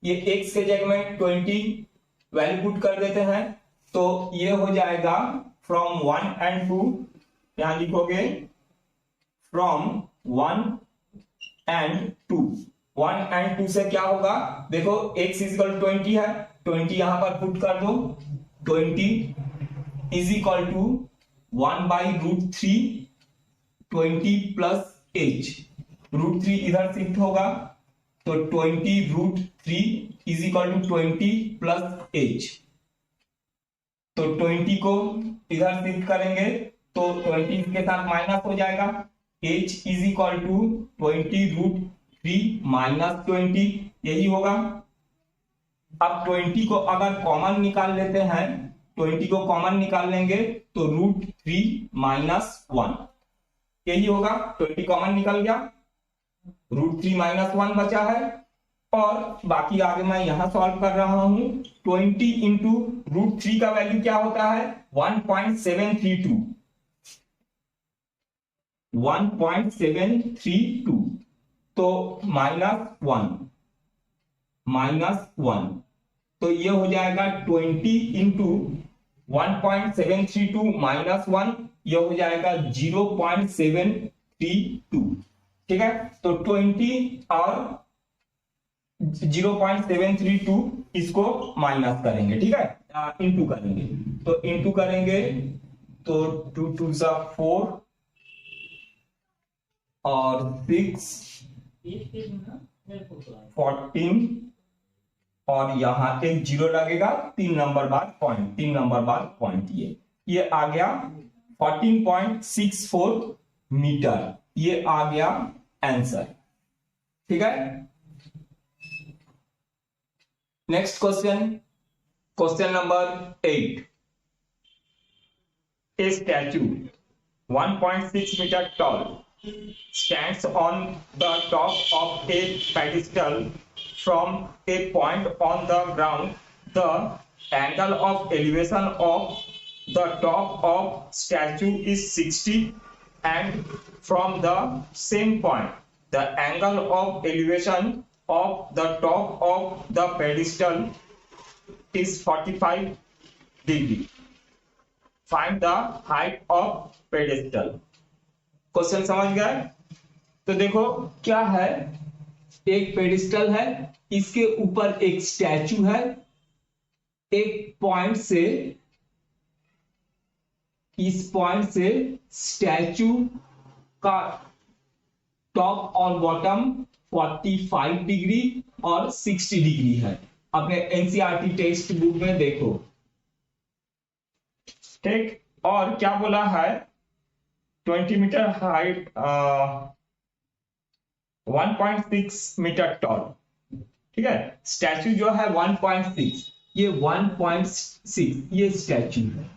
ये x के जगह में 20 वैल्यू पुट कर देते हैं, तो ये हो जाएगा फ्रॉम 1 and 2, यहां लिखोगे फ्रॉम 1 and 2, 1 and 2 से क्या होगा, देखो x इज इक्वल 20 है, 20 यहां पर पुट कर दो, 20 is equal to 1/√3 20 plus h, √3 इधर शिफ्ट होगा, तो 20√3 is equal to 20 plus h। तो 20 को इधर शिफ्ट करेंगे तो 20 के साथ माइनस हो जाएगा, h is equal to 20√3 minus 20, यही होगा। अब 20 को अगर कॉमन निकाल लेते हैं, 20 को कॉमन निकाल लेंगे तो √3 माइनस 1, यही होगा। 20 कॉमन निकल गया, √3 माइनस 1 बचा है, और बाकी आगे मैं यहां सॉल्व कर रहा हूं। 20 इंटू √3 का वैल्यू क्या होता है 1.732, 1.732, तो -1, तो ये हो जाएगा 20 इंटू 1.732 -1, ये हो जाएगा 0.732। ठीक है, तो 20 और 0.732 इसको माइनस करेंगे, ठीक है, इंटू करेंगे, तो इंटू करेंगे तो 2 2 4 और 6 14, और यहां एक जीरो लगेगा, 3 नंबर बाद पॉइंट, 3 नंबर बाद पॉइंट, ये आ गया 14.64 मीटर, ये आ गया आंसर। ठीक है, next question, question number 8, a statue 1.6 meter tall stands on the top of a pedestal from a point on the ground. The angle of elevation of the top of statue is 60, and from the same point the angle of elevation of the top of the pedestal is 45 degree. Find the height of pedestal. Question समझ गए? तो देखो क्या है, एक pedestal है, इसके ऊपर एक स्टैचू है, एक पॉइंट से, इस पॉइंट से स्टैचू का टॉप और बॉटम 45 डिग्री और 60 डिग्री है। अपने एनसीईआरटी टेक्स्ट बुक में देखो, ठीक। और क्या बोला है, 20 मीटर हाइट, 1.6 मीटर टॉल, ठीक है। स्टैचू जो है 1.6, ये 1.6 ये स्टैचू है,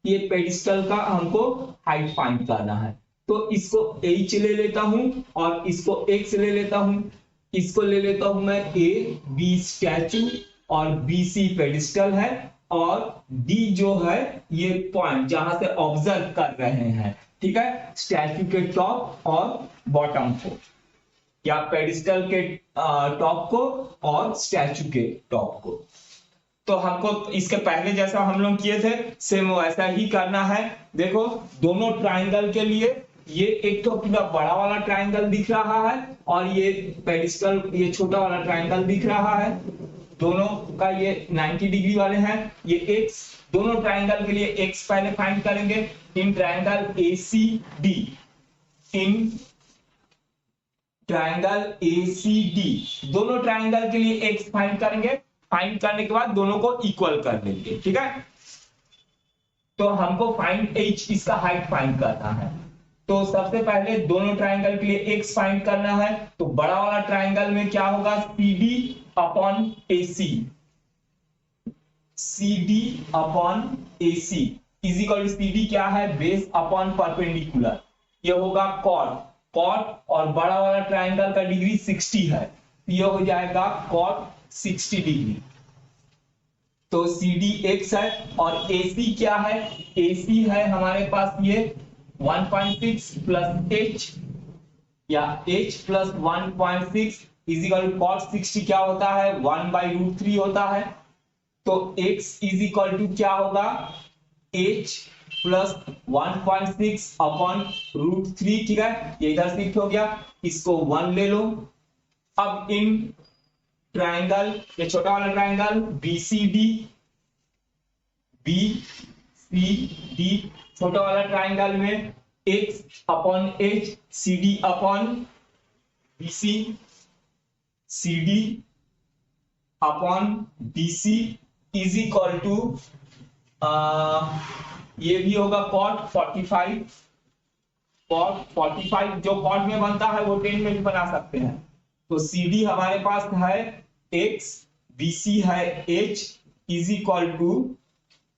ये पेडिस्टल का हमको हाइट फाइंड करना है। तो इसको h ले लेता हूं और इसको x ले लेता हूं। इसको ले लेता हूं मैं a, b स्टैचू और b c पेडिस्टल है, और d जो है ये पॉइंट जहां से ऑब्जर्व कर रहे हैं, ठीक है, स्टैचू के टॉप और बॉटम को, या पेडिस्टल के टॉप को और स्टैचू के टॉप को। तो हमको इसके पहले जैसा हम लोग किए थे सेम वैसा ही करना है। देखो दोनों ट्राइंगल के लिए ये एक तो पूरा बड़ा वाला ट्राइंगल दिख रहा है और ये पेडिस्टल ये छोटा वाला ट्राइंगल दिख रहा है। दोनों का ये 90 डिग्री वाले हैं। ये x, दोनों ट्राइंगल के लिए x पहले फाइंड करेंगे। In triangle ACD, in triangle ACD दोनों ट्राइंगल के लिए x फाइंड करेंगे। फाइंड करने के बाद दोनों को इक्वल कर लेंगे, ठीक है। तो हमको फाइंड h, इसका हाइट फाइंड करना है। तो सबसे पहले दोनों ट्राइंगल के लिए x फाइंड करना है। तो बड़ा वाला ट्राइंगल में क्या होगा, CD upon AC, CD upon AC is equal to CD क्या है, बेस अपॉन परपेंडिकुलर, ये होगा कॉट। कॉट और बड़ा वाला ट्राइंगल का डिग्री 60 है, ये हो जाएगा कॉट 60 डिग्री। तो CD x है और AC क्या है, AC है हमारे पास ये 1.6 प्लस h, या h plus 1.6 is equal to cot 60 क्या होता है, 1/√3 होता है। तो x इज इक्वल टू क्या होगा, h प्लस 1.6 अपॉन √3, ठीक है। ये इधर शिफ्ट हो गया, इसको 1 ले लो। अब इन ट्राइंगल, ये छोटा वाला ट्राइंगल BCD, BCD छोटा वाला ट्राइंगल में x upon h, CD upon BC, CD upon BC is equal to ये भी होगा कॉट 45। कॉट 45 जो कॉट में बनता है वो 10 में भी बना सकते हैं। तो CD हमारे पास है x, BC है h is equal to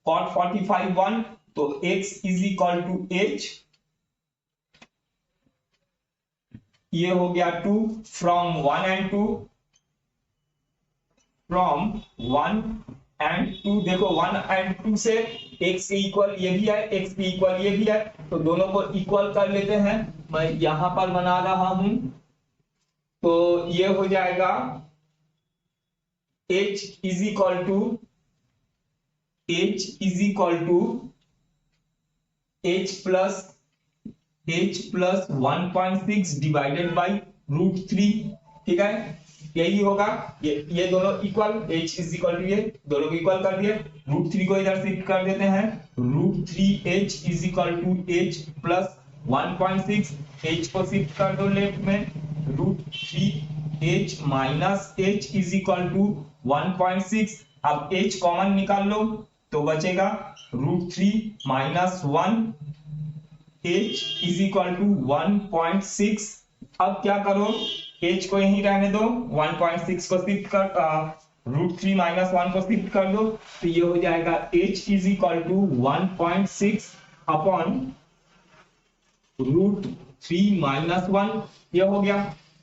cot 45 1, तो x is equal to h, ये हो गया 2 फ्रॉम 1 एंड 2, फ्रॉम 1 एंड 2। देखो 1 एंड 2 से x के इक्वल ये भी है, x के इक्वल ये भी है, तो दोनों को इक्वल कर लेते हैं। मैं यहां पर बना रहा हूं, तो ये हो जाएगा h is equal to h plus 1.6 divided by √3, ठीक है, यही होगा। ये दोनों equal, h is equal to ये दोनों को इक्वल कर दिए। √3 को इधर शिफ्ट कर देते हैं, √3h is equal to h plus 1.6, h को शिफ्ट कर दो लेफ्ट में, √3h minus h is equal to 1.6। अब h कॉमन निकाल लो तो बचेगा √3 minus 1, h is equal to 1.6। अब क्या करो, h को यहीं रहने दो, 1.6 को शिफ्ट कर √3 - 1 को शिफ्ट कर दो तो ये हो जाएगा h is equal to 1.6 upon √3 - 1, ये हो गया।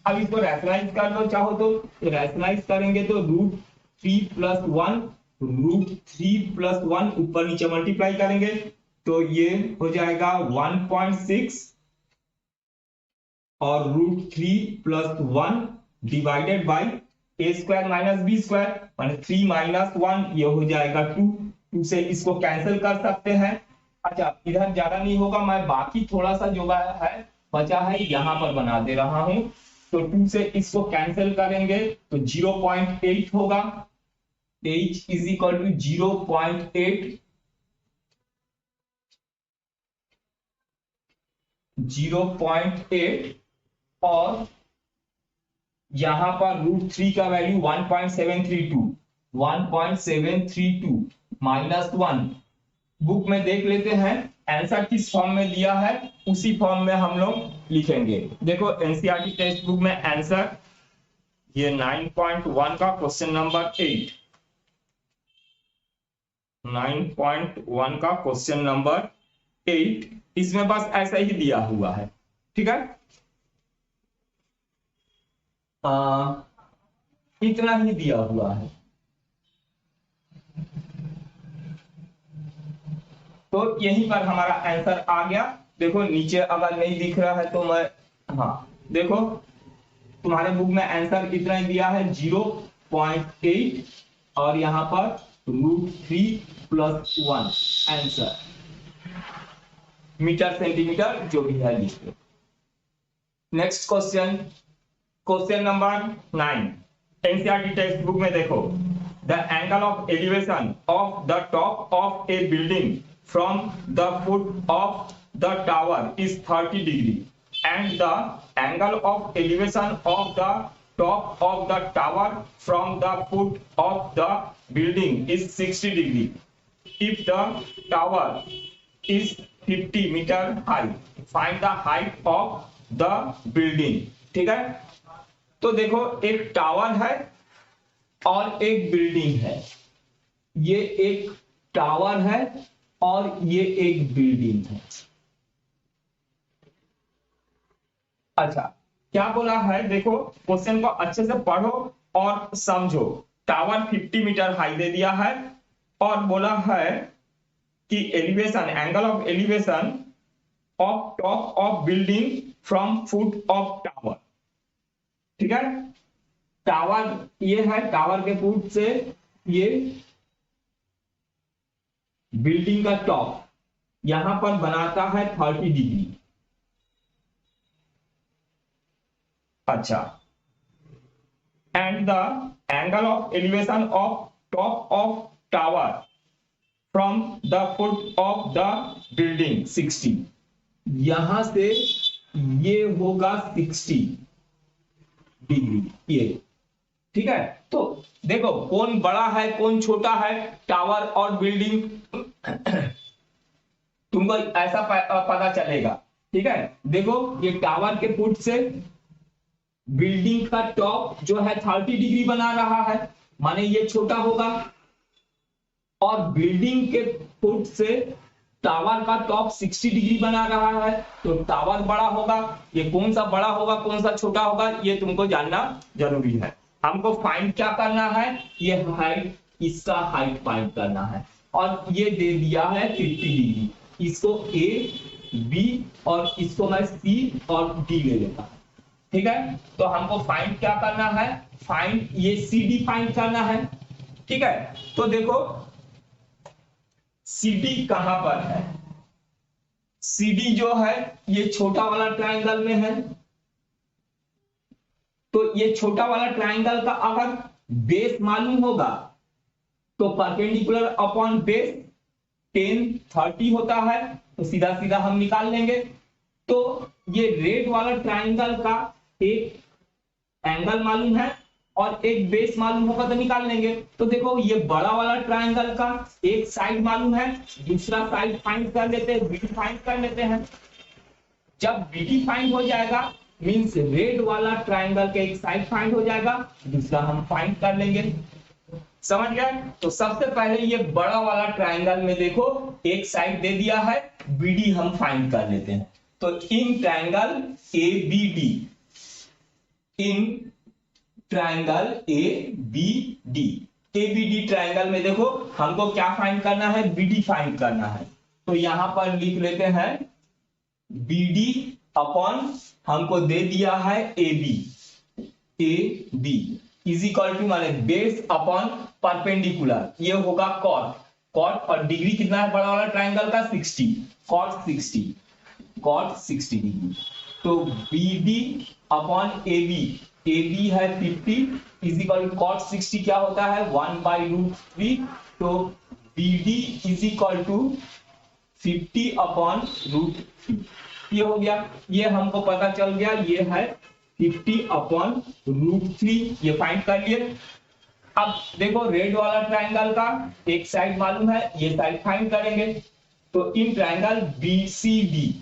अब इसको रैशनलाइज कर लो चाहो तो रैशनलाइज करेंगे तो √3 + 1, √3 + 1 ऊपर नीचे मल्टीप्लाई करेंगे तो ये हो जाएगा 1.6 और √3 + 1 डिवाइडेड बाई a² - b² माने 3 - 1, ये हो जाएगा 2। 2 से इसको कैंसिल कर सकते हैं। अच्छा, इधर ज्यादा नहीं होगा, मैं बाकी थोड़ा सा जो है बचा है यहाँ पर बना दे रहा हूं। तो 2 से इसको कैंसिल करेंगे तो 0.8 होगा, h इज इक्वल टू 0.8, 0.8 और यहां पर √3 का वैल्यू 1.732, 1.732 - 1। बुक में देख लेते हैं आंसर किस फॉर्म में दिया है, उसी फॉर्म में हम लोग लिखेंगे। देखो एनसीईआरटी टेक्स्ट बुक में आंसर ये 9.1 का क्वेश्चन नंबर 8, 9.1 का क्वेश्चन नंबर 8, इसमें बस ऐसा ही दिया हुआ है। ठीक है, इतना ही दिया हुआ है। तो यहीं पर हमारा आंसर आ गया। देखो नीचे अगर नहीं दिख रहा है तो मैं, हाँ देखो तुम्हारे बुक में आंसर इतना ही दिया है 0.8 और यहां पर √3 + 1 आंसर, मीटर सेंटीमीटर जो भी है लिख लो। Next question, question number 9 NCERT text book में देखो, the angle of elevation of the top of a building from the foot of the tower is 30 degree and the angle of elevation of the top of the tower from the foot of the building is 60 degree. If the tower is 50 meter high, find the height of the building. ठीक है, तो देखो एक tower है और एक building है, ये एक टावर है और ये एक बिल्डिंग है। अच्छा, क्या बोला है देखो, क्वेश्चन को अच्छे से पढ़ो और समझो। टावर 50 मीटर हाई दे दिया है और बोला है कि elevation, angle of elevation of top of building from foot of tower. ठीक है, टावर ये है, टावर के फुट से ये बिल्डिंग का टॉप यहां पर बनाता है 30 डिग्री। अच्छा, and the angle of elevation of top of tower from the foot of the building 60, यहां से ये होगा 60 डिग्री ये। ठीक है, तो देखो कौन बड़ा है कौन छोटा है, टावर और बिल्डिंग तुमको ऐसा पता चलेगा। ठीक है, देखो ये टावर के फुट से बिल्डिंग का टॉप जो है 30 डिग्री बना रहा है, माने ये छोटा होगा, और बिल्डिंग के फुट से टावर का टॉप 60 डिग्री बना रहा है, तो टावर बड़ा होगा। ये कौन सा बड़ा होगा कौन सा छोटा होगा ये तुमको जानना जरूरी है। हमको फाइंड क्या करना है, ये हाइट, इसका हाइट फाइंड करना है, और ये दे दिया है 50 डिग्री। इसको ए बी और इसको मैं सी और डी ले लेता हूं। ठीक है, तो हमको फाइंड क्या करना है, फाइंड ये सी डी फाइंड करना है। ठीक है, तो देखो सी डी कहां पर है, सी डी जो है ये छोटा वाला ट्रायंगल में है। तो ये छोटा वाला ट्रायंगल का अगर बेस मालूम होगा तो परपेंडिकुलर अपॉन बेस 10 30 होता है, तो सीधा सीधा हम निकाल लेंगे। तो ये रेड वाला ट्रायंगल का एक एंगल मालूम है और एक बेस मालूम होगा तो निकाल लेंगे। तो देखो ये बड़ा वाला ट्रायंगल का एक साइड मालूम है, दूसरा साइड फाइंड कर लेते हैं, बीडी फाइंड कर लेते हैं। जब बीडी फाइंड हो जाएगा मींस रेड वाला ट्रायंगल का एक साइड फाइंड हो जाएगा, दूसरा हम फाइंड कर लेंगे। समझ गया। तो सबसे पहले ये बड़ा वाला ट्रायंगल में देखो एक साइड दे दिया है, बीडी हम फाइंड कर लेते हैं। तो in triangle ABD, in triangle ABD, ABD triangle में देखो हमको क्या फाइंड करना है, बीडी फाइंड करना है। तो यहां पर लिख लेते हैं बीडी अपॉन हमको दे दिया है AB, A B is equal to माने बेस अपॉन परपेंडिकुलर, ये होगा कॉट, कॉट और डिग्री कितना है बड़ा वाला ट्रायंगल का 60, कॉट 60, कॉट 60 डिग्री। तो बीडी अपॉन एबी, एबी है 50 इज इक्वल टू कॉट 60 क्या होता है 1/√3। तो BD is equal to 50 upon √3, ये हो गया, ये हमको पता चल गया, ये है 50 अपॉन √3, ये फाइंड कर लिए। अब देखो रेड वाला ट्रायंगल का एक साइड मालूम है, ये साइड फाइंड करेंगे। तो in triangle BCD,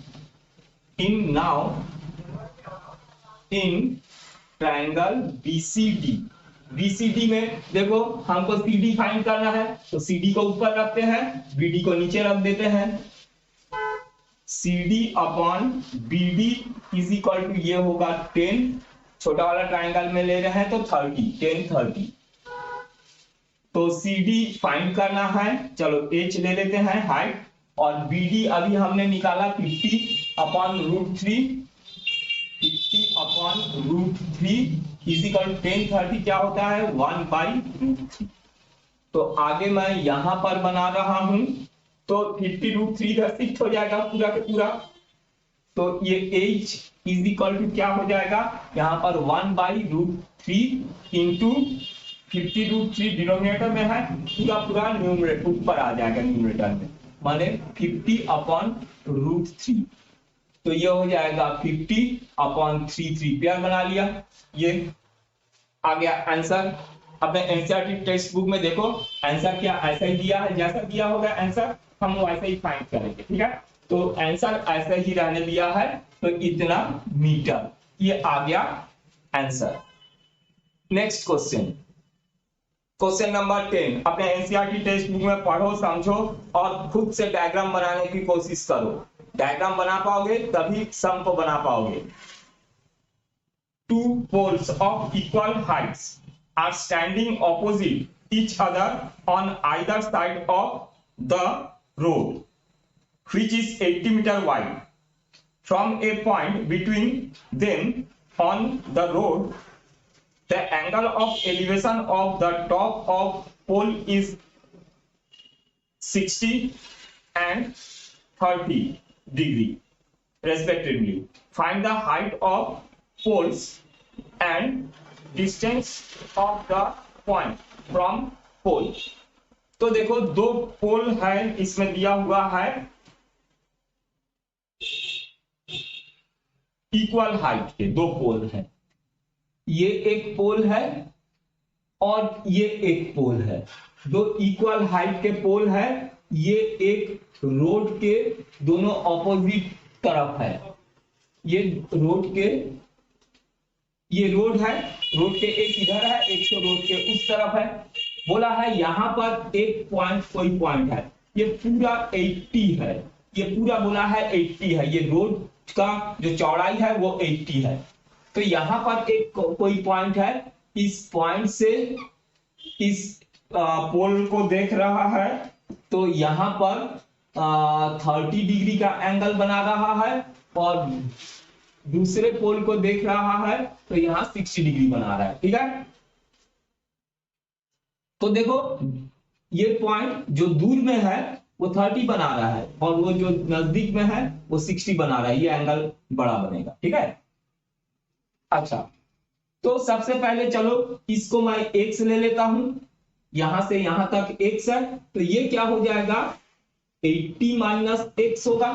in now in triangle BCD, BCD में देखो हमको सीडी फाइंड करना है, तो सीडी को ऊपर रखते हैं, बीडी को नीचे रख देते हैं। CD upon BD is equal to ये होगा 10, छोटा वाला ट्रायंगल में ले रहे हैं तो 30, 10 30। तो CD फाइंड करना है, चलो H ले लेते हैं हाइट, और BD अभी हमने निकाला 50 upon √3, 50 upon √3 is equal to 10 30 क्या होता है 1/√3। तो आगे मैं यहां पर बना रहा हूं, तो 50√3 इधर शिफ्ट हो जाएगा पूरा के पूरा। तो ये H इज इक्वल टू क्या हो जाएगा यहां पर 1/√3 इंटू 50√3 डिनोमिनेटर में है, पूरा पूरा न्यूमरेटर ऊपर आ जाएगा न्यूमरेटर में, माने 50 अपॉन √3। तो ये हो जाएगा 50 अपॉन 3 पेयर बना लिया, ये आ गया आंसर। अपने एनसीईआरटी टेक्स्ट बुक में देखो आंसर क्या ऐसा ही दिया है, जैसा दिया होगा आंसर हम वैसे ही फाइंड करेंगे, ठीक है। तो आंसर ऐसे ही रहने दिया है, तो इतना मीटर, ये आ गया answer. Next question, question number 10 अपने एनसीईआरटी टेक्स्ट बुक में पढ़ो, समझो और खुद से डायग्राम बनाने की कोशिश करो। डायग्राम बना पाओगे तभी सम को बना पाओगे। Two poles of equal heights are standing opposite each other on either side of the road, which is 80 meters wide. From a point between them on the road, the angle of elevation of the top of pole is 60 and 30 degree respectively. Find the height of poles and distance of the point from pole. तो देखो दो पोल है, इसमें दिया हुआ है equal height के दो पोल है, ये एक पोल है और ये एक पोल है, दो इक्वल हाइट के पोल है, ये एक रोड के दोनों ऑपोजिट तरफ है, ये रोड के, ये रोड है, रोड के एक इधर है, एक तो रोड के उस तरफ है। बोला है यहां पर एक पॉइंट, कोई पॉइंट है, ये पूरा 80 है, ये पूरा बोला है 80 है, ये रोड का जो चौड़ाई है वो 80 है। तो यहां पर एक कोई पॉइंट है, इस पॉइंट से इस पोल को देख रहा है, तो यहां पर 30 डिग्री का एंगल बना रहा है, और दूसरे पोल को देख रहा है तो यहां 60 डिग्री बना रहा है, ठीक है। तो देखो ये पॉइंट जो दूर में है वो 30 बना रहा है, और वो जो नजदीक में है वो 60 बना रहा है, ये एंगल बड़ा बनेगा, ठीक है। अच्छा, तो सबसे पहले चलो इसको मैं x ले लेता हूं, यहां से यहां तक x है, तो ये क्या हो जाएगा 80 माइनस x होगा,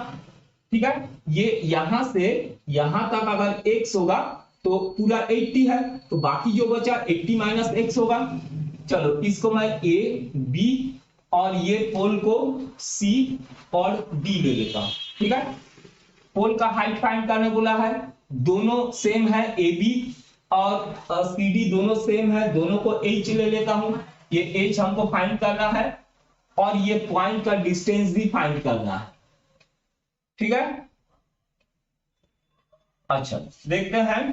ठीक है। ये यहां से यहां तक अगर x होगा तो पूरा 80 है, तो बाकी जो बचा 80 माइनस x होगा। चलो इसको मैं a b और ये पोल को c और d ले लेता हूं, ठीक है। पोल का हाइट फाइंड करने बोला है, दोनों सेम है ab और cd दोनों सेम है, दोनों को h ले लेता हूं। ये एच हमको फाइंड करना है और ये पॉइंट का डिस्टेंस भी फाइंड करना है। ठीक है, अच्छा देखते हैं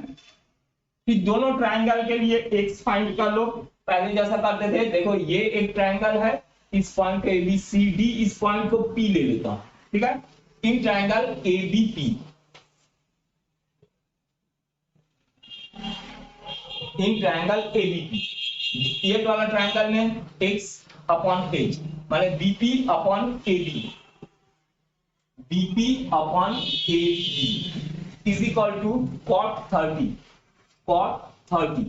कि दोनों ट्रायंगल के लिए एक्स फाइंड कर लो। पहले जैसा करते थे, देखो ये एक ट्रायंगल है, इस पॉइंट को ABCD, इस पॉइंट को P ले लेता हूं। ठीक है, in triangle ABP, in triangle ABP, ये वाला ट्रायंगल में x अपॉन h माने BP upon AB, BP upon AB is equal to cot 30, cot 30।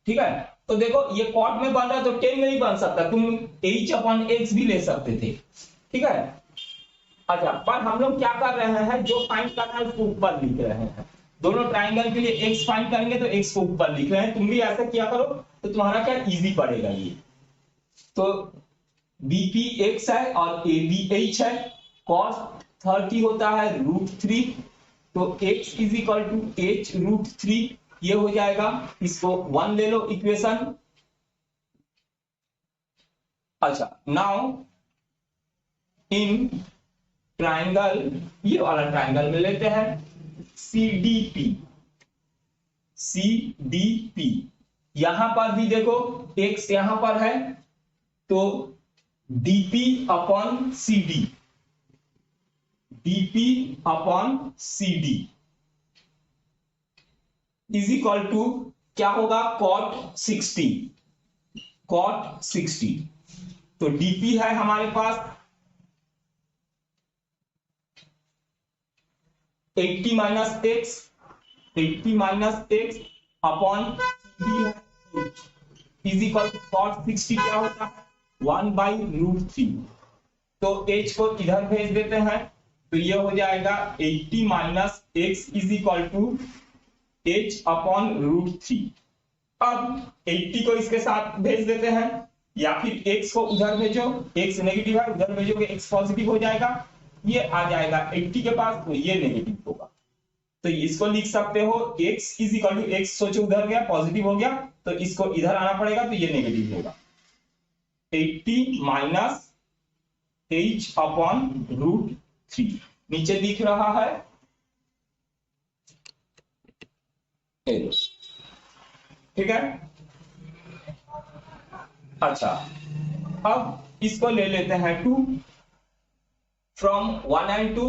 ठीक है, तो देखो ये कॉट में बन रहा है तो टेन में ही बन सकता, तुम h अपॉन x भी ले सकते थे। ठीक है, अच्छा पर हम लोग क्या कर रहे हैं, जो फाइंड करना है उसको ऊपर लिख रहे हैं। दोनों ट्रायंगल के लिए x फाइंड करेंगे तो x को ऊपर लिख रहे हैं, तुम भी ऐसा किया करो तो तुम्हारा क्या इजी पड़ेगा ये। तो BP x है और AB h है, cos 30 होता है √3, तो x is equal to h √3, ये हो जाएगा, इसको 1 ले लो इक्वेशन। अच्छा नाउ इन ट्रायंगल, ये वाला ट्रायंगल में लेते हैं CDP, CDP, यहां पर भी देखो x यहां पर है तो DP upon CD, DP upon CD is equal to क्या होगा, cot 60, cot 60। तो DP है हमारे पास 80 minus x, 80 minus x upon is equal to cot 60 क्या होता है, 1/√3। तो h को इधर भेज देते हैं तो ये हो जाएगा 80 minus x is equal to h upon √3। अब 80 को इसके साथ भेज देते हैं, या फिर x को उधर भेजो, x नेगेटिव है उधर भेजोगे x पॉजिटिव हो जाएगा, ये आ जाएगा 80 के पास तो ये नेगेटिव होगा। तो इसको लिख सकते हो x is equal to x, सोचो उधर गया पॉजिटिव हो गया तो इसको इधर आना पड़ेगा तो ये नेगेटिव होगा, 80 माइनस h अपॉन √3 नीचे दिख रहा है। ठीक है, अच्छा अब इसको ले लेते हैं 2 फ्रॉम 1 and 2,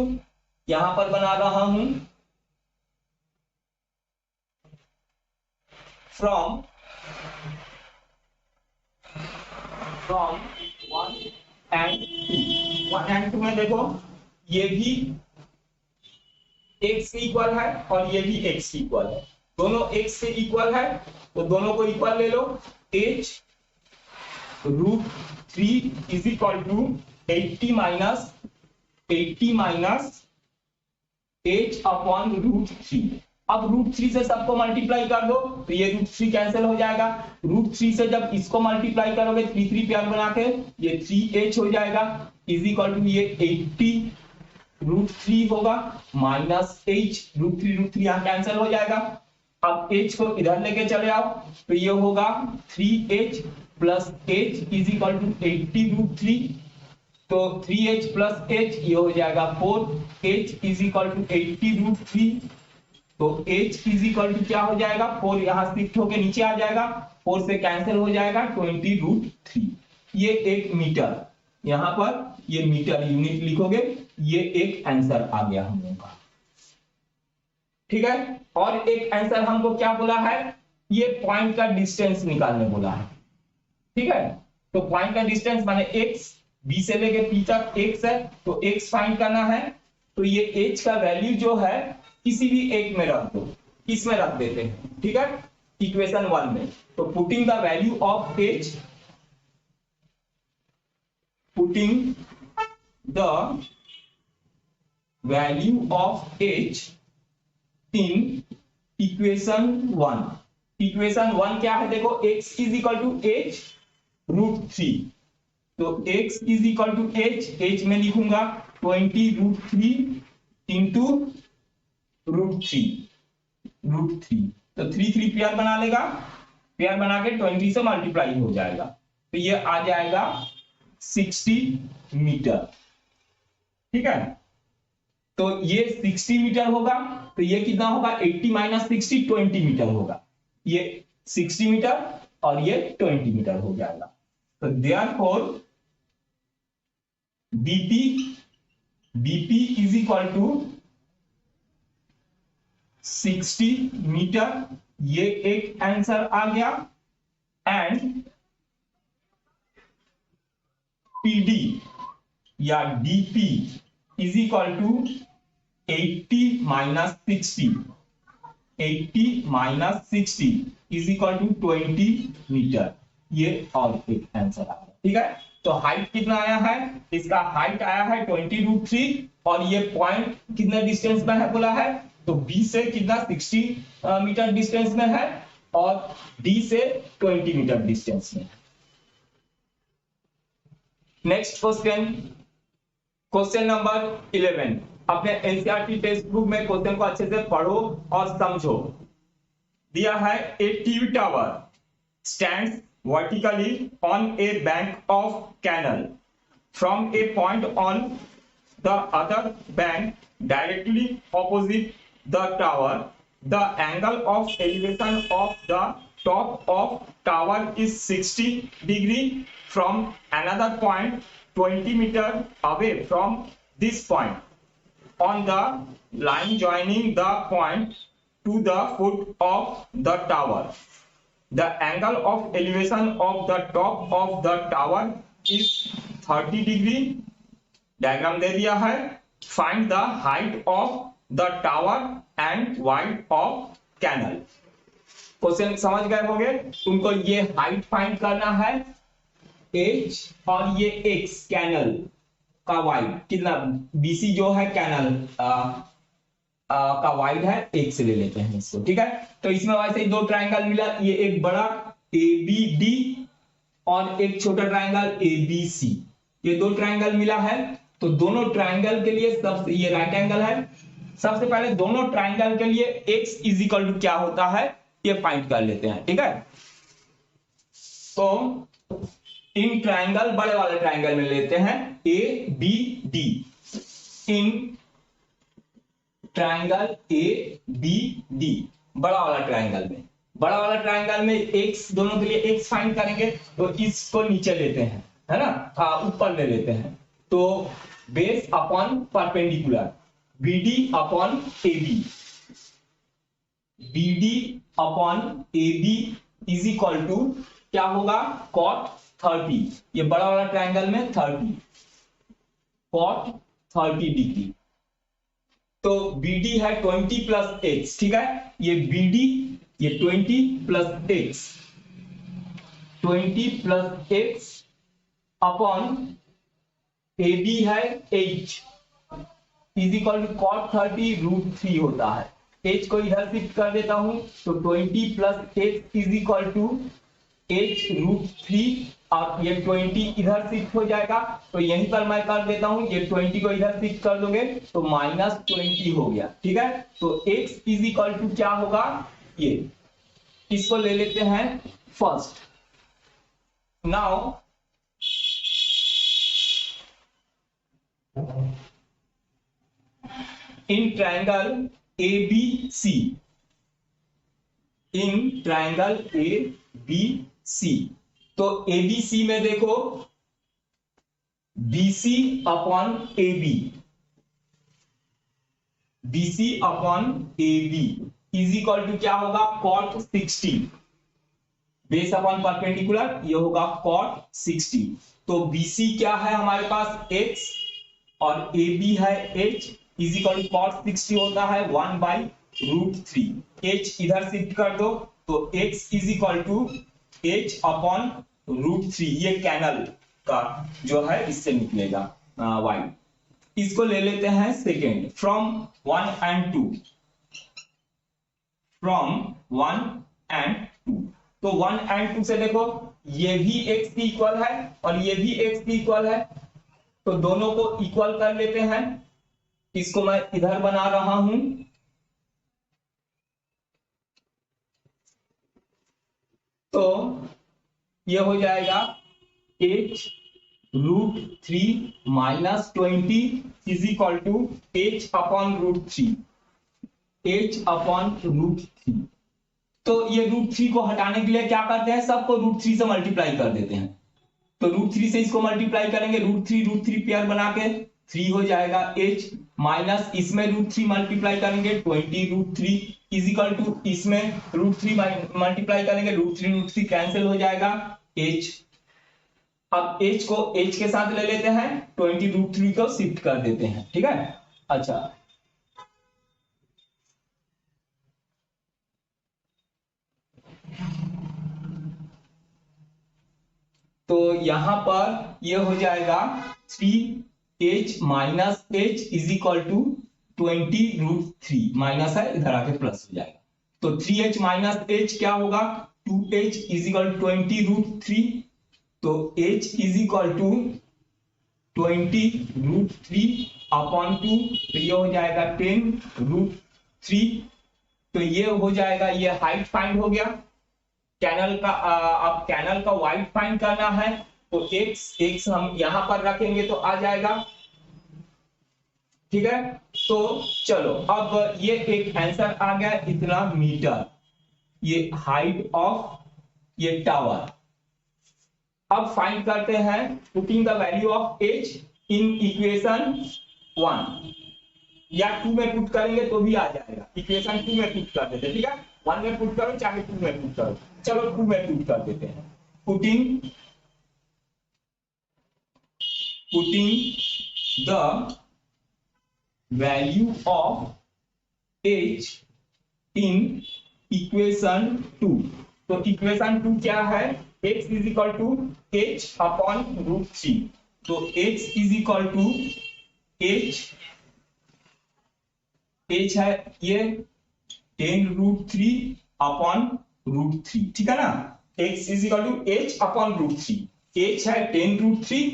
यहां पर बना रहा हूं फ्रॉम 1 and 2, 1 and 2 में देखो ये भी x इक्वल है और ये भी x इक्वल है, दोनों x से इक्वल है तो दोनों को इक्वल ले लो, h √3 is equal to 80 minus h upon √3। अब √3 से सबको मल्टीप्लाई कर दो तो ये √3 कैंसिल हो जाएगा, √3 से जब इसको मल्टीप्लाई करोगे 3 3 प्यार बना के ये 3h हो जाएगा इज इक्वल टू ये 80 √3 होगा माइनस h, √3 यहाँ कैंसिल हो जाएगा। अब h को इधर लेके चले आओ तो ये होगा 3h plus h is equal to 80 √3, तो 3h प्लस h ये हो जाएगा 4h इज इक्वल टू 80 √3, तो h इज इक्वल टू क्या हो जाएगा, 4 यहां शिफ्ट होके नीचे आ जाएगा, 4 से कैंसिल हो जाएगा 20 √3, ये एक मीटर, यहां पर ये मीटर यूनिट लिखोगे, ये एक आंसर आ गया हम लोगों का। ठीक है, और एक आंसर हमको क्या बोला है, ये पॉइंट का डिस्टेंस निकालने बोला है। ठीक है, तो पॉइंट का डिस्टेंस माने x, b से लेके p तक x है तो x फाइंड करना है, तो ये h का वैल्यू जो है किसी भी एक में रख दो, इसमें रख देते हैं। ठीक है, इक्वेशन 1 में, तो putting the value of h, putting the value of h in equation 1। Equation 1 क्या है, देखो x is equal to h √3, तो x is equal to h में लिखूंगा 20 √3 इंटू √3, तो 3 3 पेयर बना लेगा, पेयर बना के 20 से मल्टीप्लाई हो जाएगा, तो ये आ जाएगा 60 मीटर। ठीक है, तो ये 60 मीटर होगा, तो ये कितना होगा 80 माइनस 60 20 मीटर होगा। ये 60 मीटर और ये 20 मीटर हो जाएगा। तो therefore BP is equal to 60 metre, ये एक आंसर आ गया। एंड पीडी या DP is equal to 80 minus 60, 80 minus 60 is equal to 20 metre. ये और एक आंसर आ गया। ठीक है, तो हाइट कितना आया है, इसका हाइट आया है 20√3 और ये पॉइंट कितने डिस्टेंस में है बोला है, तो बी से कितना 60 मीटर डिस्टेंस में है और डी से 20 मीटर डिस्टेंस में। Next question, question number 11। अपने एनसीईआरटी टेक्स्ट बुक में क्वेश्चन को अच्छे से पढ़ो और समझो। दिया है a TV tower stands vertically on a bank of canal from a point on the other bank directly opposite the tower. The angle of elevation of the top of tower is 60° from another point 20 meter away from this point. On the line joining the point to the foot of the tower, the angle of elevation of the top of the tower is 30°। Diagram दे दिया है। Find the height of the tower and wide of canal. Question समझ गए होंगे, तुमको ये height find करना है h और ये x कैनल का वाइड कितना, बीसी जो है कैनल का वाइड है, एक से ले लेते हैं इसको। ठीक है, तो इसमें वैसे ही दो ट्रायंगल मिला, ये एक बड़ा ABD और एक छोटा ट्रायंगल ABC, ये दो ट्रायंगल मिला है। तो दोनों ट्रायंगल के लिए सबसे, ये राइट एंगल है, सबसे पहले दोनों ट्रायंगल के लिए x इज इक्वल टू क्या होता है ये फाइंड कर लेते हैं। ठीक है, तो इन ट्रायंगल बड़े वाले ट्रायंगल में लेते हैं ABD। इन ट्रायंगल ABD बड़ा वाला ट्रायंगल में, बड़ा वाला ट्रायंगल में x दोनों के लिए x फाइंड करेंगे, तो इसको नीचे लेते हैं, है ना, ऊपर ले लेते हैं। तो base upon perpendicular BD upon AB, BD upon AB is equal to क्या होगा cot 30, ये बड़ा वाला ट्रायंगल में 30 cot 30°। तो BD है 20 प्लस x। ठीक है, ये BD ये 20 plus x, 20 plus x upon AB है h is equal to cot 30√3 होता है। h को इधर शिफ्ट कर देता हूं, तो 20 plus x is equal to h√3 और ये 20 इधर शिफ्ट हो जाएगा, तो यहीं पर मैं कर देता हूं, ये 20 को इधर शिफ्ट कर दोगे तो -20 हो गया। ठीक है, तो x इज इक्वल टू क्या होगा, ये इसको ले लेते हैं first. Now in triangle ABC, in triangle ABC, तो ABC में देखो BC upon AB, BC upon AB is equal to क्या होगा cot 60, बेस अपॉन परपेंडिकुलर ये होगा cot 60। तो BC क्या है हमारे पास x और AB है h is equal to cot 60 होता है 1/√3। h इधर शिफ्ट कर दो तो x is equal to h upon √3, ये कैनल का जो है इससे निकलेगा वाइड। इसको ले लेते हैं second, from 1 and 2, from 1 and 2। तो 1 and 2 से देखो ये भी x की इक्वल है और ये भी x की इक्वल है, तो दोनों को इक्वल कर लेते हैं। इसको मैं इधर बना रहा हूं, तो ये हो जाएगा h root 3 minus 20 is equal to h upon root 3, h upon root 3। तो ये रूट 3 को हटाने के लिए क्या करते हैं, सबको रूट 3 से मल्टीप्लाई कर देते हैं। तो रूट 3 से इसको मल्टीप्लाई करेंगे, रूट 3 पेयर बना के 3 हो जाएगा h, माइनस इसमें रूट 3 मल्टीप्लाई करेंगे 20 रूट 3 इज इक्वल टू इसमें रूट 3 मल्टीप्लाई करेंगे, रूट 3 कैंसिल हो जाएगा h। अब h को h के साथ ले लेते हैं, 20 रूट 3 को शिफ्ट कर देते हैं, ठीक है। अच्छा, तो यहां पर ये हो जाएगा 3h minus h is equal to 20 root 3, minus है इधर आके प्लस हो जाएगा। तो 3h माइनस h क्या होगा, 2h इज इक्वल 20 रूट 3। तो h is equal to 20 root 3 upon 2, तो ये हो जाएगा 10 रूट 3। तो ये हो जाएगा, ये हाइट फाइंड हो गया कैनल का। अब कैनल का वाइड फाइंड करना है, तो x हम यहां पर रखेंगे तो आ जाएगा, ठीक है। तो चलो, अब ये एक आंसर आ गया इतना मीटर, ये हाइट ऑफ ये टावर। अब फाइंड करते हैं putting the value of h in equation 1 या 2 में पुट करेंगे तो भी आ जाएगा। इक्वेशन 2 में पुट कर देते हैं, ठीक है। 1 में पुट करो चाहे 2 में पुट करो, चलो 2 में पुट कर देते हैं। Putting the value of h in equation 2। तो इक्वेशन 2 क्या है, x is equal to h upon root 3। तो x is equal to h है ये 10 रूट 3 अपॉन रूट 3, ठीक है ना। x is equal to h upon root 3, h है 10 रूट 3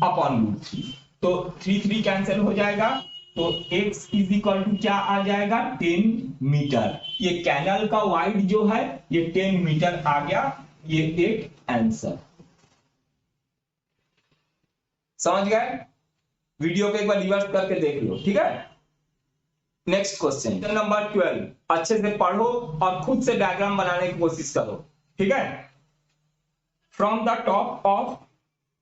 अपॉन रूट 3। तो 3 कैंसिल हो जाएगा, तो x इज इक्वल टू क्या आ जाएगा, 10 मीटर। ये कैनल का वाइड जो है ये 10 मीटर आ गया, ये एक आंसर। समझ गए? वीडियो को एक बार रिवर्स करके देख लो, ठीक है। नेक्स्ट क्वेश्चन नंबर 12, अच्छे से पढ़ो और खुद से डायग्राम बनाने की कोशिश करो, ठीक है। From the top of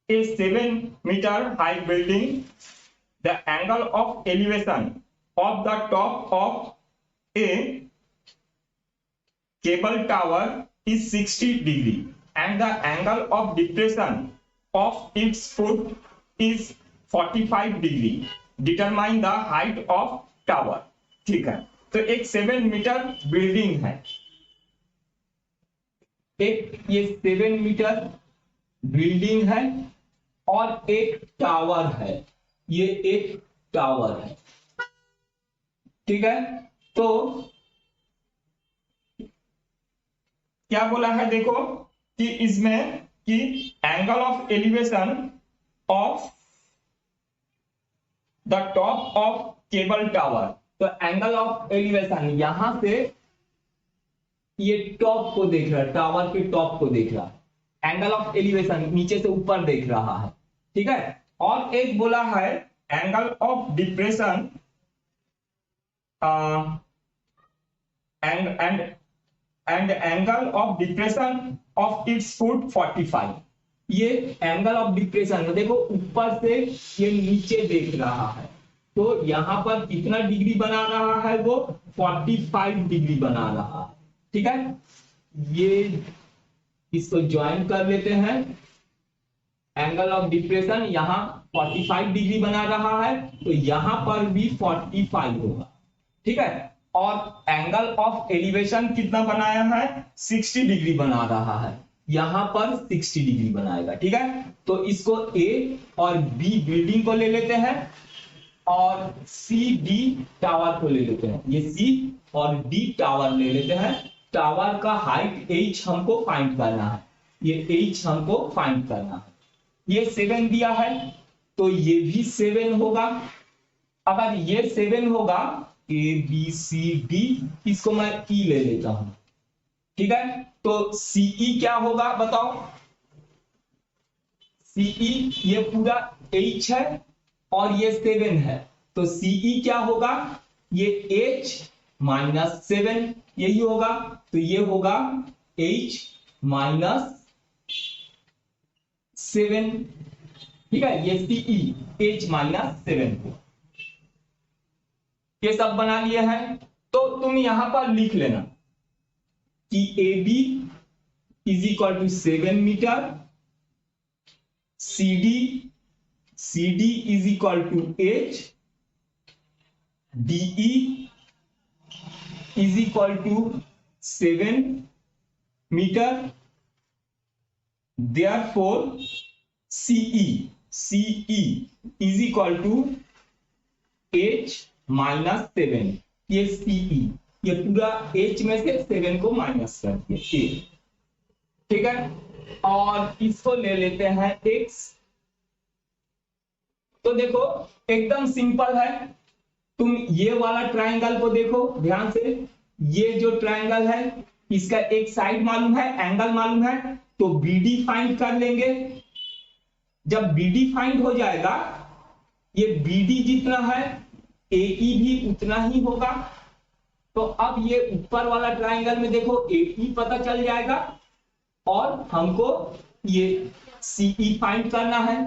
a 7-meter high building, the angle of elevation of the top of a cable tower is 60 degree and the angle of depression of its foot is 45 degree. Determine the height of tower. ठीक है, तो एक 7 metre building है, एक ये 7 metre building है और एक टावर है, ये एक टावर है, ठीक है। तो क्या बोला है देखो कि इसमें कि angle of elevation of the top of cable tower. तो एंगल ऑफ एलिवेशन यहां से ये टॉप को देख रहा है, टावर के टॉप को देख रहा है, एंगल ऑफ एलिवेशन नीचे से ऊपर देख रहा है, ठीक है। और एक बोला है angle of depression and angle of depression of its foot 45। ये एंगल ऑफ डिप्रेशन देखो, ऊपर से ये नीचे देख रहा है, तो यहां पर कितना डिग्री बना रहा है, वो 45 डिग्री बना रहा है, ठीक है। ये इसको ज्वाइन कर लेते हैं, एंगल ऑफ डिप्रेशन यहां 45 डिग्री बना रहा है, तो यहां पर भी 45 होगा, ठीक है। और एंगल ऑफ एलिवेशन कितना बनाया है, 60 डिग्री बना रहा है, यहां पर 60 डिग्री बनाएगा, ठीक है। तो इसको ए और बी बिल्डिंग को ले लेते हैं और सी डी टावर को ले लेते हैं, ये सी और डी टावर ले लेते हैं। टावर का हाइट h हमको फाइंड करना है, ये h हमको फाइंड करना है। ये 7 दिया है तो ये भी 7 होगा। अगर ये 7 होगा, ए बी सी डी, इसको मैं ई ले लेता हूं, ठीक है। तो सीई क्या होगा बताओ, सीई ये पूरा h है और ये 7 है, तो सीई क्या होगा, ये h माइनस 7 यही होगा, तो ये होगा h माइनस 7, ठीक है, ये सीई h माइनस 7 ये सब बना लिए हैं। तो तुम यहां पर लिख लेना कि A B is equal to 7 metre, C D is equal to H, DE is equal to 7 metre, therefore CE is equal to H minus 7, ये सीई ये पूरा h में से 7 को माइनस कर दिए, ठीक है, और इसको ले लेते हैं x। तो देखो एकदम सिंपल है, तुम ये वाला ट्रायंगल को देखो ध्यान से, ये जो ट्रायंगल है इसका एक साइड मालूम है, एंगल मालूम है, तो BD फाइंड कर लेंगे। जब BD फाइंड हो जाएगा, ये BD जितना है AE भी उतना ही होगा, तो अब ये ऊपर वाला ट्रायंगल में देखो AE पता चल जाएगा और हमको ये CE फाइंड करना है,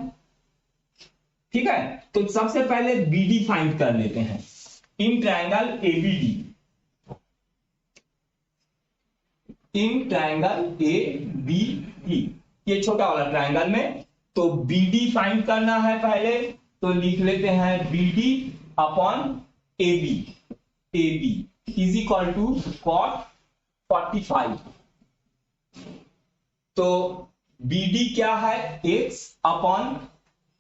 ठीक है। तो सबसे पहले BD फाइंड कर लेते हैं इन triangle ABD, in triangle ABD, ये छोटा वाला ट्रायंगल में, तो BD फाइंड करना है पहले, तो लिख लेते हैं BD upon AB, AB is equal to cot 45, तो BD क्या है x अपॉन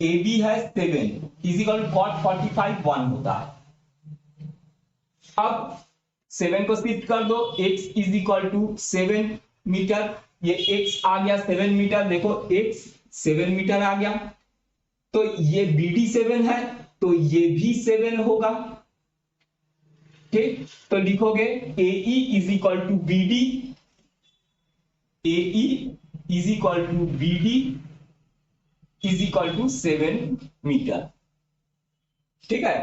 AB है 7 इज इक्वल टू cot 45 1 होता है। अब 7 को शिफ्ट कर दो, x is equal to 7 metre, ये x आ गया 7 मीटर, देखो x 7 मीटर आ गया, तो ये BD 7 है तो ये भी 7 होगा, ठीक, तो लिखोगे AE is equal to BD, AE is equal to BD is equal to 7 metre, ठीक है।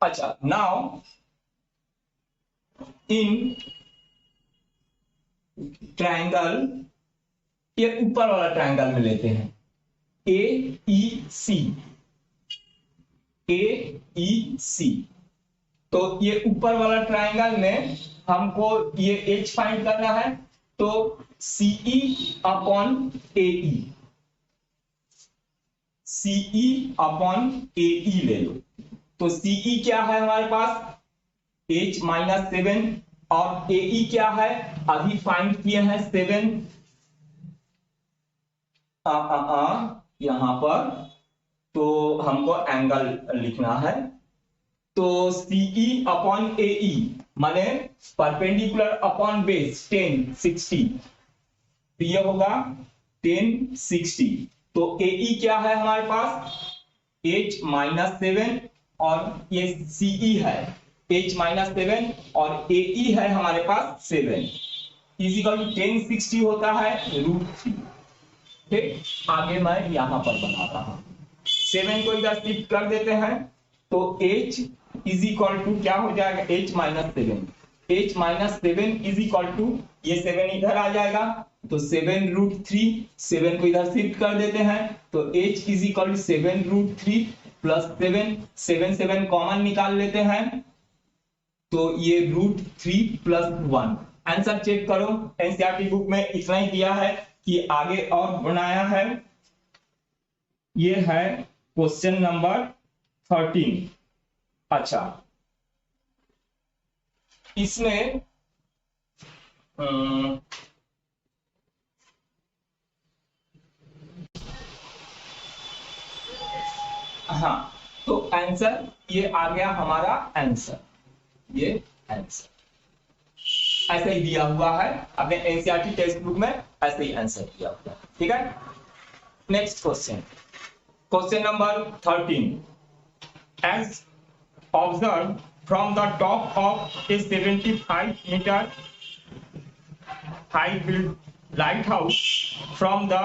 अच्छा, नाउ इन ट्रायंगल, ये ऊपर वाला ट्रायंगल में लेते हैं AEC, AEC, तो ये ऊपर वाला ट्रायंगल में हमको ये H फाइंड करना है, तो CE upon AE, CE upon AE ले लो, तो CE क्या है हमारे पास H माइनस 7 और AE क्या है अभी फाइंड किए हैं 7, यहां पर तो हमको एंगल लिखना है, तो CE अपॉन AE माने परपेंडिकुलर अपॉन बेस 10 60, तो ये होगा 10 60, तो AE क्या है हमारे पास H माइनस 7 और ये CE है H माइनस 7 और AE है हमारे पास 7 इजिकल 10 60 होता है √3, ठीक, आगे मैं यहां पर बना रहा हूं, 7 को इधर शिफ्ट कर देते हैं, तो H इज इक्वल टू क्या हो जाएगा H minus 7, H minus 7 is equal to ये 7 इधर आ जाएगा, तो 7√3, 7 को इधर शिफ्ट कर देते हैं, तो H is equal to 7√3 plus 7, 7 7 common निकाल लेते हैं, तो ये √3 प्लस 1, आंसर चेक करो, एनसीईआरटी बुक में इतना ही दिया है कि आगे और बनाया है, ये है क्वेश्चन नंबर 13। अच्छा, इसमें हाँ, तो आंसर ये आ गया हमारा आंसर, ये आंसर ऐसे ही दिया हुआ है अपने एनसीईआरटी टेक्स्ट बुक में, ऐसे ही आंसर दिया हुआ है, ठीक है। Next question, question number 13, as observed from the top of a 75-meter high built lighthouse from the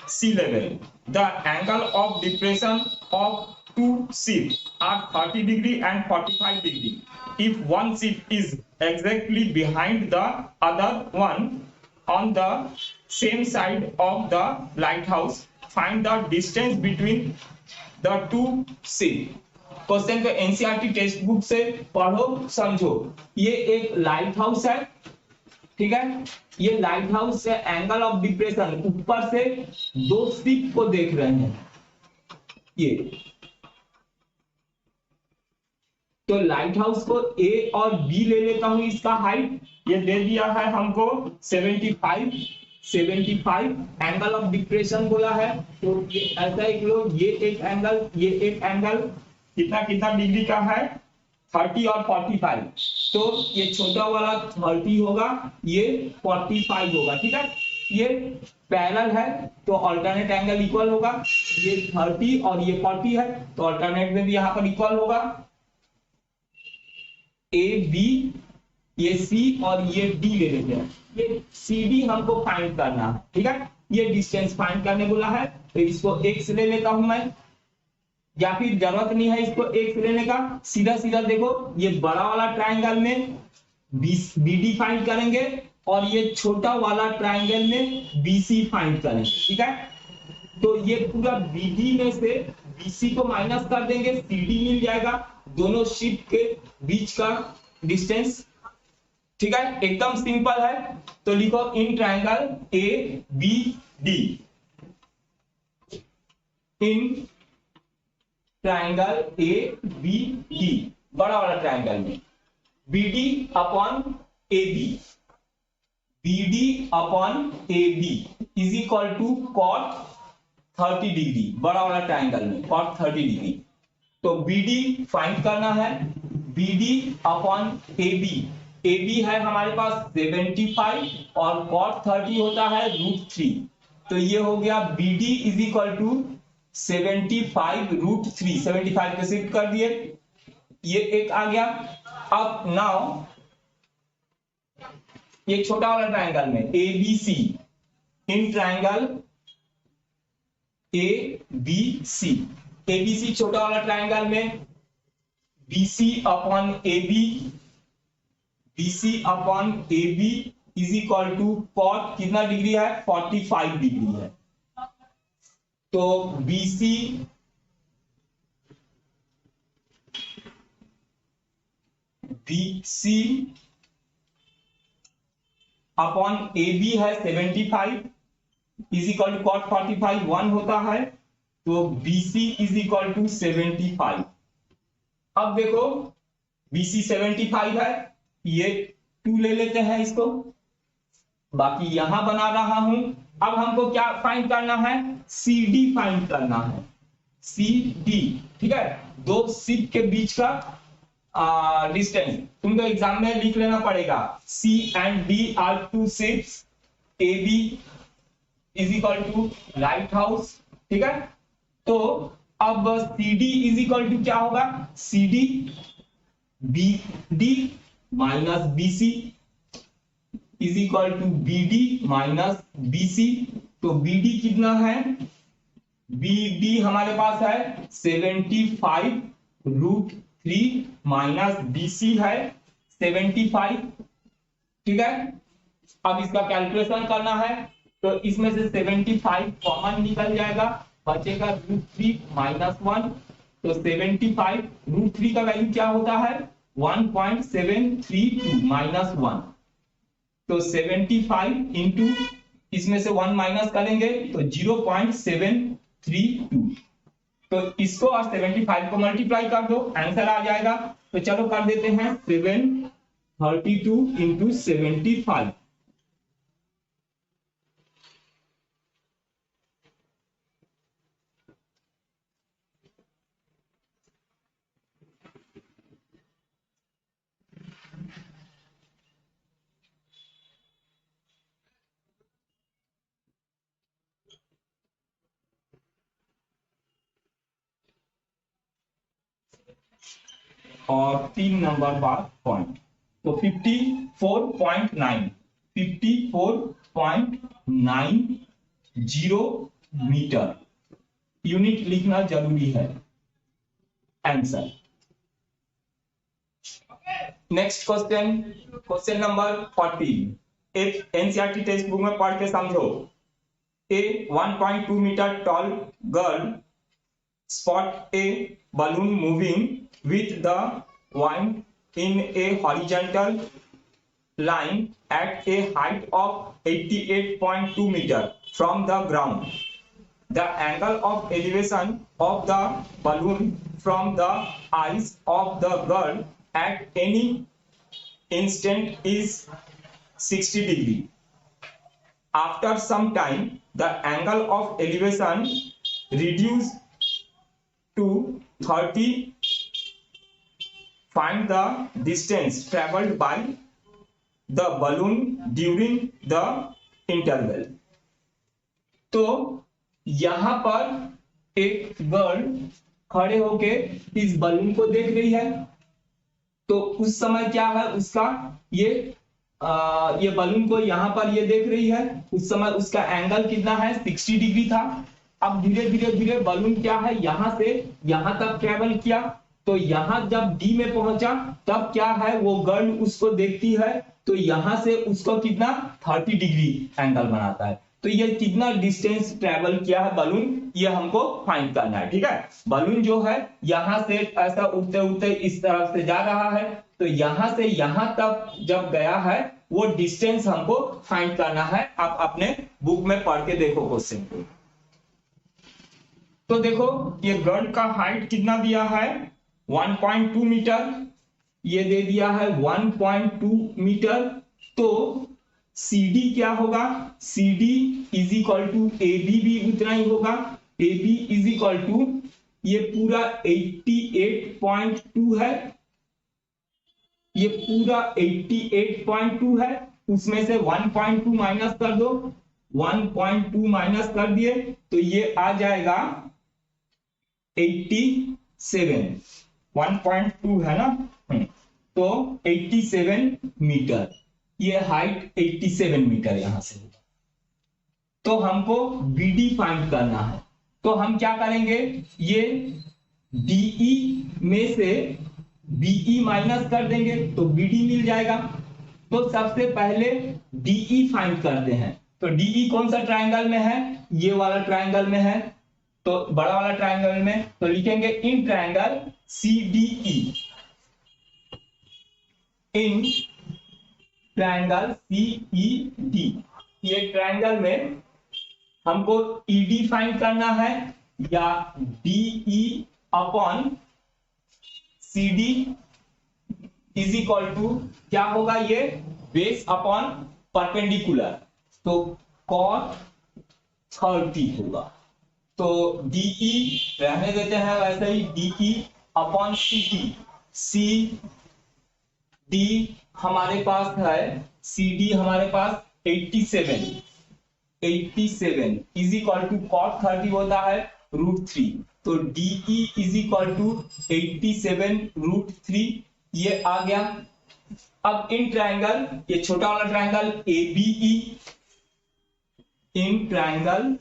sea level. The angle of depression of two ships are 30 degree and 45 degree. If one ship is exactly behind the other one on the same side of the lighthouse, find the distance between the two ships. Question को NCERT text book से पढ़ो समझो। ये एक light house है, ठीक है, ये लाइट हाउस से एंगल ऑफ डिप्रेशन ऊपर से दो शिप को देख रहे हैं ये। तो लाइट हाउस को ए और बी ले लेता हूं, इसका हाइट ये दे दिया है हमको 75 एंगल ऑफ डिप्रेशन बोला है। तो ये ऐसा एक लो, ये एक एंगल, ये एक एंगल कितना कितना डिग्री का है 30 और 45। तो ये छोटा वाला 30 होगा, ये 45 होगा, ठीक है। ये पैरेलल है तो अल्टरनेट एंगल इक्वल होगा, ये 30 और ये 40 है तो अल्टरनेट में भी यहां पर इक्वल होगा। ए बी, ये सी और ये डी ले लेते हैं। ये सी डी हमको फाइंड करना है, ठीक है, ये डिस्टेंस फाइंड करने बोला है। तो इसको एक्स ले लेता हूं मैं, या फिर जरूरत नहीं है इसको एक्स लेने का, सीधा सीधा देखो ये बड़ा वाला ट्रायंगल में बी डी फाइंड करेंगे और ये छोटा वाला ट्रायंगल में बी सी फाइंड करेंगे, ठीक है। तो ये पूरा बी डी में से बी सी को माइनस कर देंगे, सी डी मिल जाएगा, दोनों शिप के बीच का डिस्टेंस, ठीक है, एकदम सिंपल है। तो लिखो in triangle A B D, in triangle A B D, बड़ा वाला ट्रायंगल में B D upon A B, B D upon A B is equal to cot 30 degree, बड़ा वाला ट्रायंगल में कॉट 30 डिग्री। तो बी डी फाइंड करना है, B D upon A B है हमारे पास 75 और कॉट 30 होता है √3। तो ये हो गया B D is equal to 75 √3, 75 को शिफ्ट कर दिए, ये एक आ गया। अब नाउ ये छोटा वाला ट्रायंगल में A B C, in triangle A B C छोटा वाला ट्रायंगल में B C upon A B is equal to cot कितना डिग्री है 45 डिग्री है। तो BC अपॉन AB है 75 इज इक्वल टू कॉट 45 1 होता है, तो BC इज इक्वल टू 75। अब देखो BC 75 है, ये 2 ले लेते हैं इसको, बाकी यहां बना रहा हूं। अब हमको क्या फाइंड करना है, CD फाइंड करना है, CD, ठीक है, दो शिप के बीच का डिस्टेंस तुमको एग्जाम में लिख लेना पड़ेगा। C and D are two ships, AB is equal to lighthouse, ठीक है। तो अब CD इज इक्वल टू क्या होगा, CD BD minus BC is equal to BD minus BC। तो BD कितना है, BD हमारे पास है 75 √3 माइनस BC है 75, ठीक है। अब इसका कैलकुलेशन करना है, तो इसमें से 75 कॉमन निकल जाएगा, बचेगा √3 माइनस 1। तो 75 √3 का वैल्यू क्या होता है 1.732 माइनस 1। तो 75 इंटू इसमें से 1 माइनस करेंगे तो 0.732। तो इसको और 75 को मल्टीप्लाई कर दो, आंसर आ जाएगा। तो चलो कर देते हैं 732 इंटू 75। और 3 नंबर बाद पॉइंट, तो 54.9 54.90 मीटर। यूनिट लिखना जरूरी है। Answer. Next question, question number 14। एक एनसीईआरटी टेक्स्ट बुक में पढ़ के समझो। A 1.2 meter tall girl spot a balloon moving with the wind in a horizontal line at a height of 88.2 meter from the ground. The angle of elevation of the balloon from the eyes of the girl at any instant is 60 degree. After some time, the angle of elevation reduced to 30. Find the distance traveled by the balloon during the interval. तो यहां पर एक girl खड़े होके इस balloon को देख रही है। तो उस समय क्या है उसका, ये बलून को यहां पर ये देख रही है। उस समय उसका एंगल कितना है, 60 डिग्री था। अब धीरे धीरे धीरे बलून क्या है, यहां से यहां तक ट्रेवल किया। तो यहां जब डी में पहुंचा तब क्या है, वो गर्ल उसको देखती है। तो यहां से उसको कितना 30 डिग्री एंगल बनाता है। तो ये कितना डिस्टेंस ट्रेवल किया है बलून, ये हमको फाइंड करना है। ठीक है, बलून जो है यहां से ऐसा उड़ते उड़ते इस तरफ से जा रहा है। तो यहां से यहां तक जब गया है वो डिस्टेंस हमको फाइंड करना है। आप अपने बुक में पढ़ के देखो क्वेश्चन को। तो देखो ये गर्ल का हाइट कितना दिया है, 1.2 मीटर। ये दे दिया है 1.2 मीटर। तो CD क्या होगा, CD is equal to AB भी उतना ही होगा। AB इज इक्वल टू ये पूरा 88.2 है, ये पूरा 88.2 है। उसमें से 1.2 माइनस कर दो, 1.2 माइनस कर दिए तो ये आ जाएगा 87। 1.2 है ना, तो 87 मीटर। ये हाइट 87 मीटर यहां से होगा। तो हमको BD फाइंड करना है। तो हम क्या करेंगे, ये DE में से BE माइनस कर देंगे तो BD मिल जाएगा। तो सबसे पहले DE फाइंड करते हैं। तो DE कौन सा ट्रायंगल में है, ये वाला ट्रायंगल में है। तो बड़ा वाला ट्रायंगल में तो लिखेंगे in triangle CDE, in triangle CED। ये ट्रायंगल में हमको ED फाइंड करना है या DE upon CD is equal to क्या होगा, ये बेस अपॉन परपेंडिकुलर। तो cot 30 होगा। तो DE रहने देते हैं वैसे ही, DE अपॉन CD। CD हमारे पास है, CD हमारे पास 87 इज इक्वल टू cot 30 होता है √3। तो DE इज इक्वल टू 87 √3 ये आ गया। अब इन ट्रायंगल, ये छोटा वाला triangle ABE, in triangle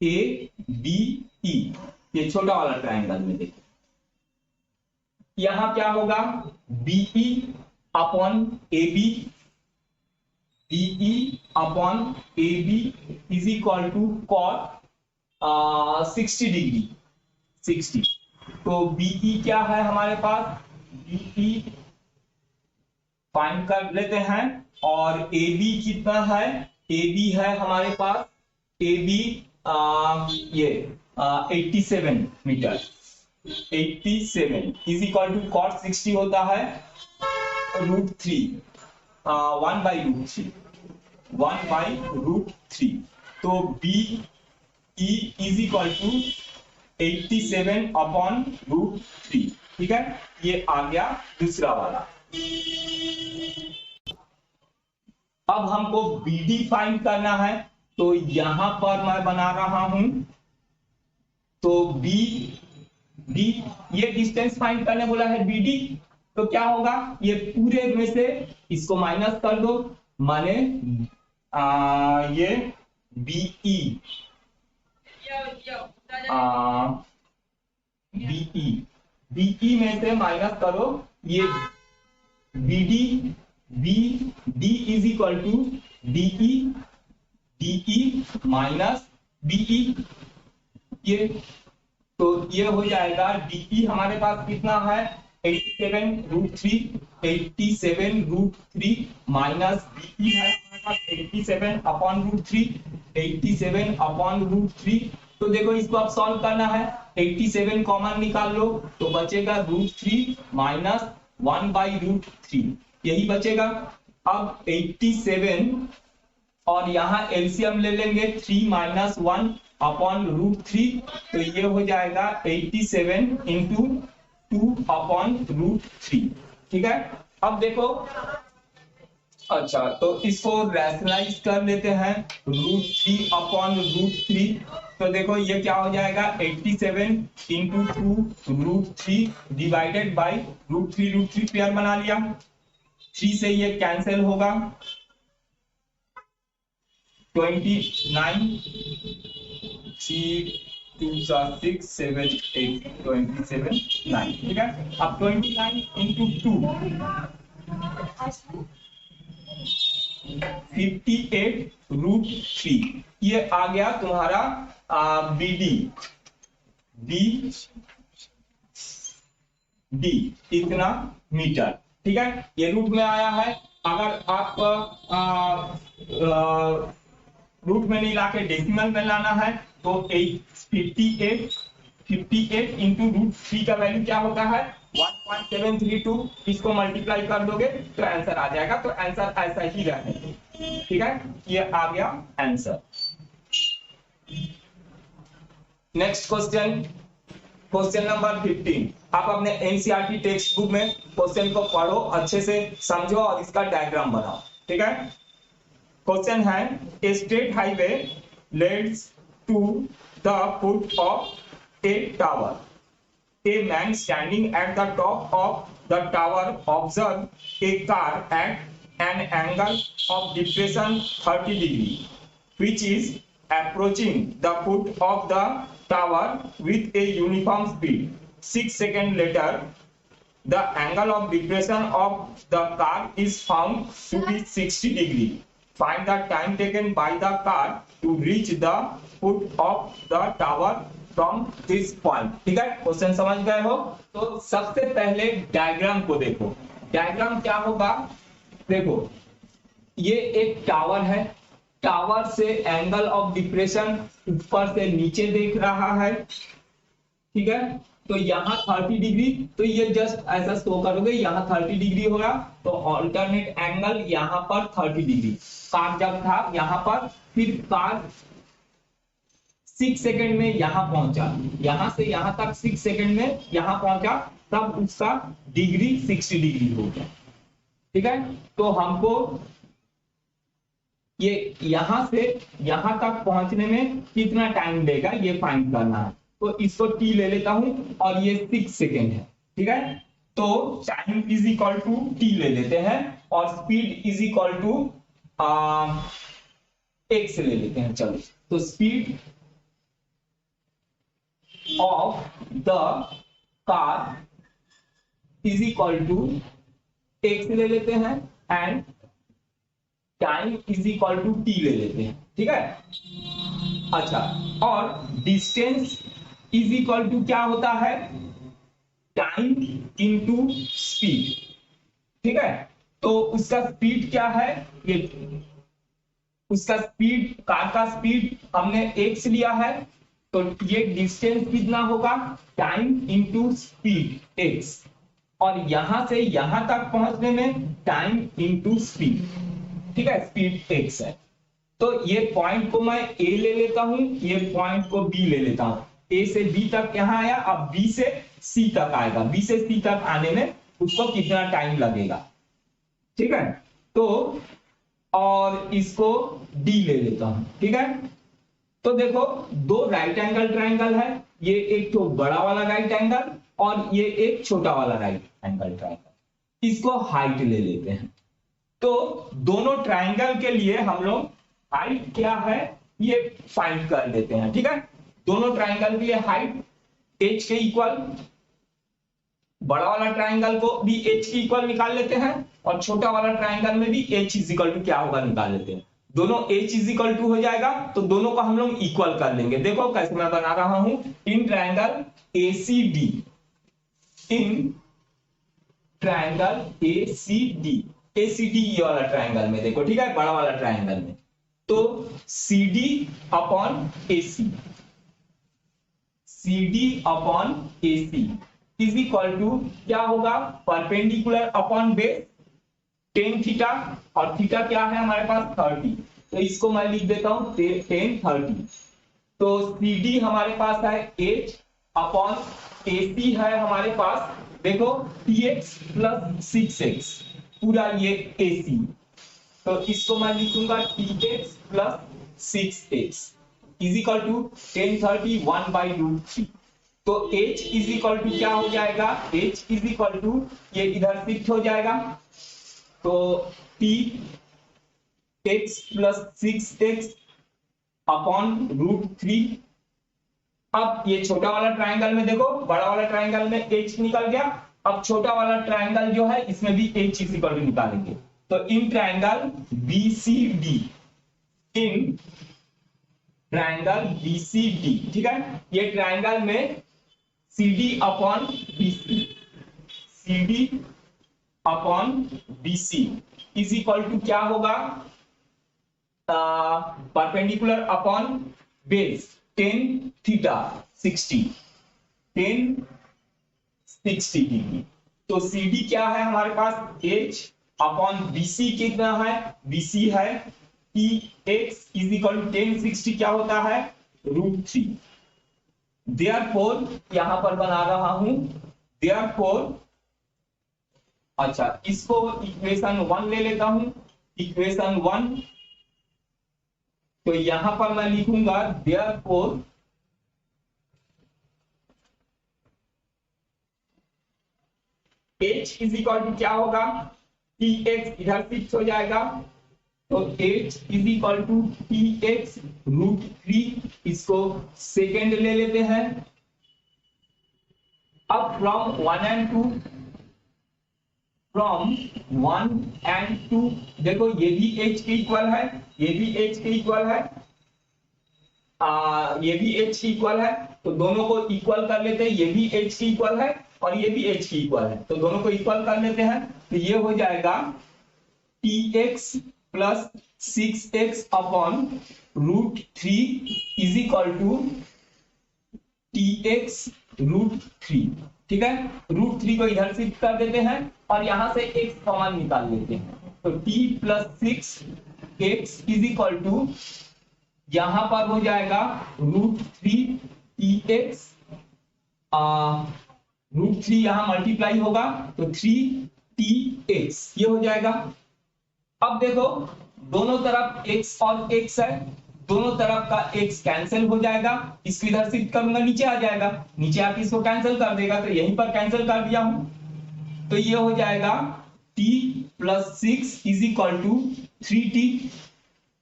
ABE, ये छोटा वाला ट्रायंगल में देखो यहां क्या होगा, BE upon AB, BE upon AB is equal to cot 60 degree 60। तो BE क्या है हमारे पास, BE फाइंड कर लेते हैं। और AB कितना है, AB है हमारे पास, AB ये 87 metre. 87 is equal to cot 60 होता है √3, 1/√3, 1/√3। तो BE इज इक्वल टू 87 अपॉन √3। ठीक है, ये आ गया दूसरा वाला। अब हमको BD फाइंड करना है। तो यहां पर मैं बना रहा हूं, तो BD ये डिस्टेंस फाइंड करने बोला है BD। तो क्या होगा, ये पूरे में से इसको माइनस कर दो, माने ये BE बीई, बीई में से माइनस करो ये BD, B D is equal to DE, DE minus BE, ये तो ये हो जाएगा डीई हमारे पास कितना है 87√3, 87√3 माइनस बीई है हमारे पास 87/√3, 87/√3। तो देखो इसको अब सॉल्व करना है, 87 कॉमन निकाल लो तो बचेगा √3 माइनस 1/√3, यही बचेगा। अब 87 और यहाँ एलसीएम ले लेंगे 3 माइनस 1/√3, तो ये हो जाएगा 87 इंटू 2/√3, ठीक है। अब देखो, अच्छा तो इसको रैशनलाइज कर लेते हैं √3/√3, तो देखो ये क्या हो जाएगा 87 इंटू 2√3 डिवाइडेड बाई √3 पेयर बना लिया, 3 से ये कैंसिल होगा, 29, 3 2 6 7 8 27 9, ठीक है। अब 29 इंटू 2 58√3, ये आ गया तुम्हारा बीडी, बी डी इतना मीटर, ठीक है। ये रूट में आया है, अगर आप रूट में नहीं लाके डेसिमल में लाना है तो 58 इंटू √3 का वैल्यू क्या होता है 1.732, इसको मल्टीप्लाई कर दोगे तो आंसर आ जाएगा, तो आंसर ऐसा ही रहेगा, ठीक है। ये आ गया answer. Next question, question number 15। आप अपने एनसीईआरटी टेक्स्ट बुक में क्वेश्चन को पढ़ो, अच्छे से समझो और इसका डायग्राम बनाओ, ठीक है। क्वेश्चन है, a state highway leads to the foot of a tower, a man standing at the top of the tower observed a car at an angle of depression 30 degree, which is approaching the foot of the tower with a uniform speed. 6 seconds later, the angle of depression of the car is found to be 60 degree. Find the time taken by the car to reach the foot of the tower from this point, ठीक है। Question समझ गए हो? तो सबसे पहले diagram को देखो, डायग्राम क्या होगा, देखो ये एक टावर है, टावर से एंगल ऑफ डिप्रेशन ऊपर से नीचे देख रहा है, ठीक है। तो यहाँ 30 डिग्री, तो ये जस्ट ऐसा शो करोगे, यहाँ 30 डिग्री होगा, तो ऑल्टरनेट एंगल यहाँ पर 30 डिग्री। कार जब था यहाँ पर, फिर कार 6 सेकंड में यहां पहुंचा, यहां से यहां तक 6 सेकंड में यहां पहुंचा, तब उसका डिग्री 60 डिग्री हो गया, ठीक है। तो हमको ये यहां से यहां तक पहुंचने में कितना टाइम लेगा ये फाइंड करना है, तो इसको टी ले लेता हूं और ये 6 सेकंड है, ठीक है। तो time is equal to T ले लेते हैं और speed is equal to X ले लेते हैं, चलो। तो speed of the car is equal to x ले लेते हैं and time is equal to t ले लेते हैं, ठीक है। अच्छा, और distance is equal to क्या होता है time into speed, ठीक है। तो उसका स्पीड क्या है, ये उसका स्पीड, कार का स्पीड हमने x लिया है, तो ये डिस्टेंस कितना होगा टाइम इंटू स्पीड x, और यहां से यहां तक पहुंचने में टाइम इंटू स्पीड, ठीक है, स्पीड x है। तो ये पॉइंट को मैं a ले लेता हूं, ये पॉइंट को b ले लेता हूं, a से b तक यहां आया, अब b से c तक आएगा, b से c तक आने में उसको कितना टाइम लगेगा, ठीक है। तो और इसको d ले लेता हूं, ठीक है। तो देखो दो राइट एंगल ट्रायंगल है, ये एक तो बड़ा वाला राइट एंगल और ये एक छोटा वाला राइट एंगल ट्रायंगल, इसको हाइट ले लेते हैं। तो दोनों ट्रायंगल के लिए हम लोग हाइट क्या है ये फाइंड कर लेते हैं, ठीक है। दोनों ट्राइंगल के लिए हाइट h के इक्वल, बड़ा वाला ट्राइंगल को भी h के इक्वल निकाल लेते हैं और छोटा वाला ट्राइंगल में भी h इज इक्वल टू क्या होगा निकाल लेते हैं। दोनों h इज इक्वल टू हो जाएगा तो दोनों को हम लोग इक्वल कर लेंगे। देखो कैसे मैं बना रहा हूं, in triangle ACD, in triangle ACD ये वाला ट्राइंगल में देखो, ठीक है, बड़ा वाला ट्राइंगल में, तो CD upon AC is equal to क्या होगा, perpendicular upon base tan theta, और थीटा क्या है हमारे पास 30, तो इसको मैं लिख देता हूं 10 30। तो CD हमारे पास है h अपॉन AC है हमारे पास, देखो px प्लस 6x पूरा ये AC, तो इसको मैं लिखूंगा tx plus 6x is equal to 10 30 1/√3। तो h इज इक्वल टू क्या हो जाएगा, h इज इक्वल टू ये इधर शिफ्ट हो जाएगा, तो t x plus 6x upon √3। अब ये छोटा वाला ट्राइंगल में देखो, बड़ा वाला ट्राइंगल में h निकल गया, अब छोटा वाला ट्राइंगल जो है इसमें भी h इज इक्वल टू निकालेंगे। तो in triangle BCD, in triangle BCD, ठीक है, ये ट्राइंगल में CD upon BC is equal to क्या होगा, perpendicular upon base 10 theta 60 degree. तो CD क्या है हमारे पास, h अपॉन BC कितना है, BC है px इज इक्वल टू 10 60 क्या होता है, √3। देयरफॉर यहां पर बना रहा हूं, देयरफॉर, अच्छा इसको इक्वेशन 1 ले लेता हूं, इक्वेशन 1, तो यहां पर मैं लिखूंगा therefore h is equal to क्या होगा, px इधर शिफ्ट हो जाएगा, तो h is equal to px √3, इसको सेकेंड ले लेते हैं। अब फ्रॉम 1 एंड 2 देखो ये भी h के इक्वल है, ये भी h के इक्वल है, ये भी h के इक्वल है, तो दोनों को इक्वल कर लेते हैं, ये भी h के इक्वल है और ये भी h के इक्वल है, तो दोनों को इक्वल कर लेते हैं, तो ये हो जाएगा px plus 6x upon √3 is equal to tx √3, ठीक है, √3 को इधर शिफ्ट कर देते हैं और यहां से x कॉमन निकाल लेते हैं, तो t plus 6x is equal to यहां पर हो जाएगा √3 tx, √3 यहां मल्टीप्लाई होगा तो 3tx ये हो जाएगा। अब देखो दोनों तरफ x और x है, दोनों तरफ का x कैंसिल हो जाएगा, इसको इधर शिफ्ट करूंगा नीचे आ जाएगा, नीचे आके इसको कैंसिल कर देगा, तो यहीं पर कैंसिल कर दिया हूं, तो ये हो जाएगा t plus 6 is equal to 3t।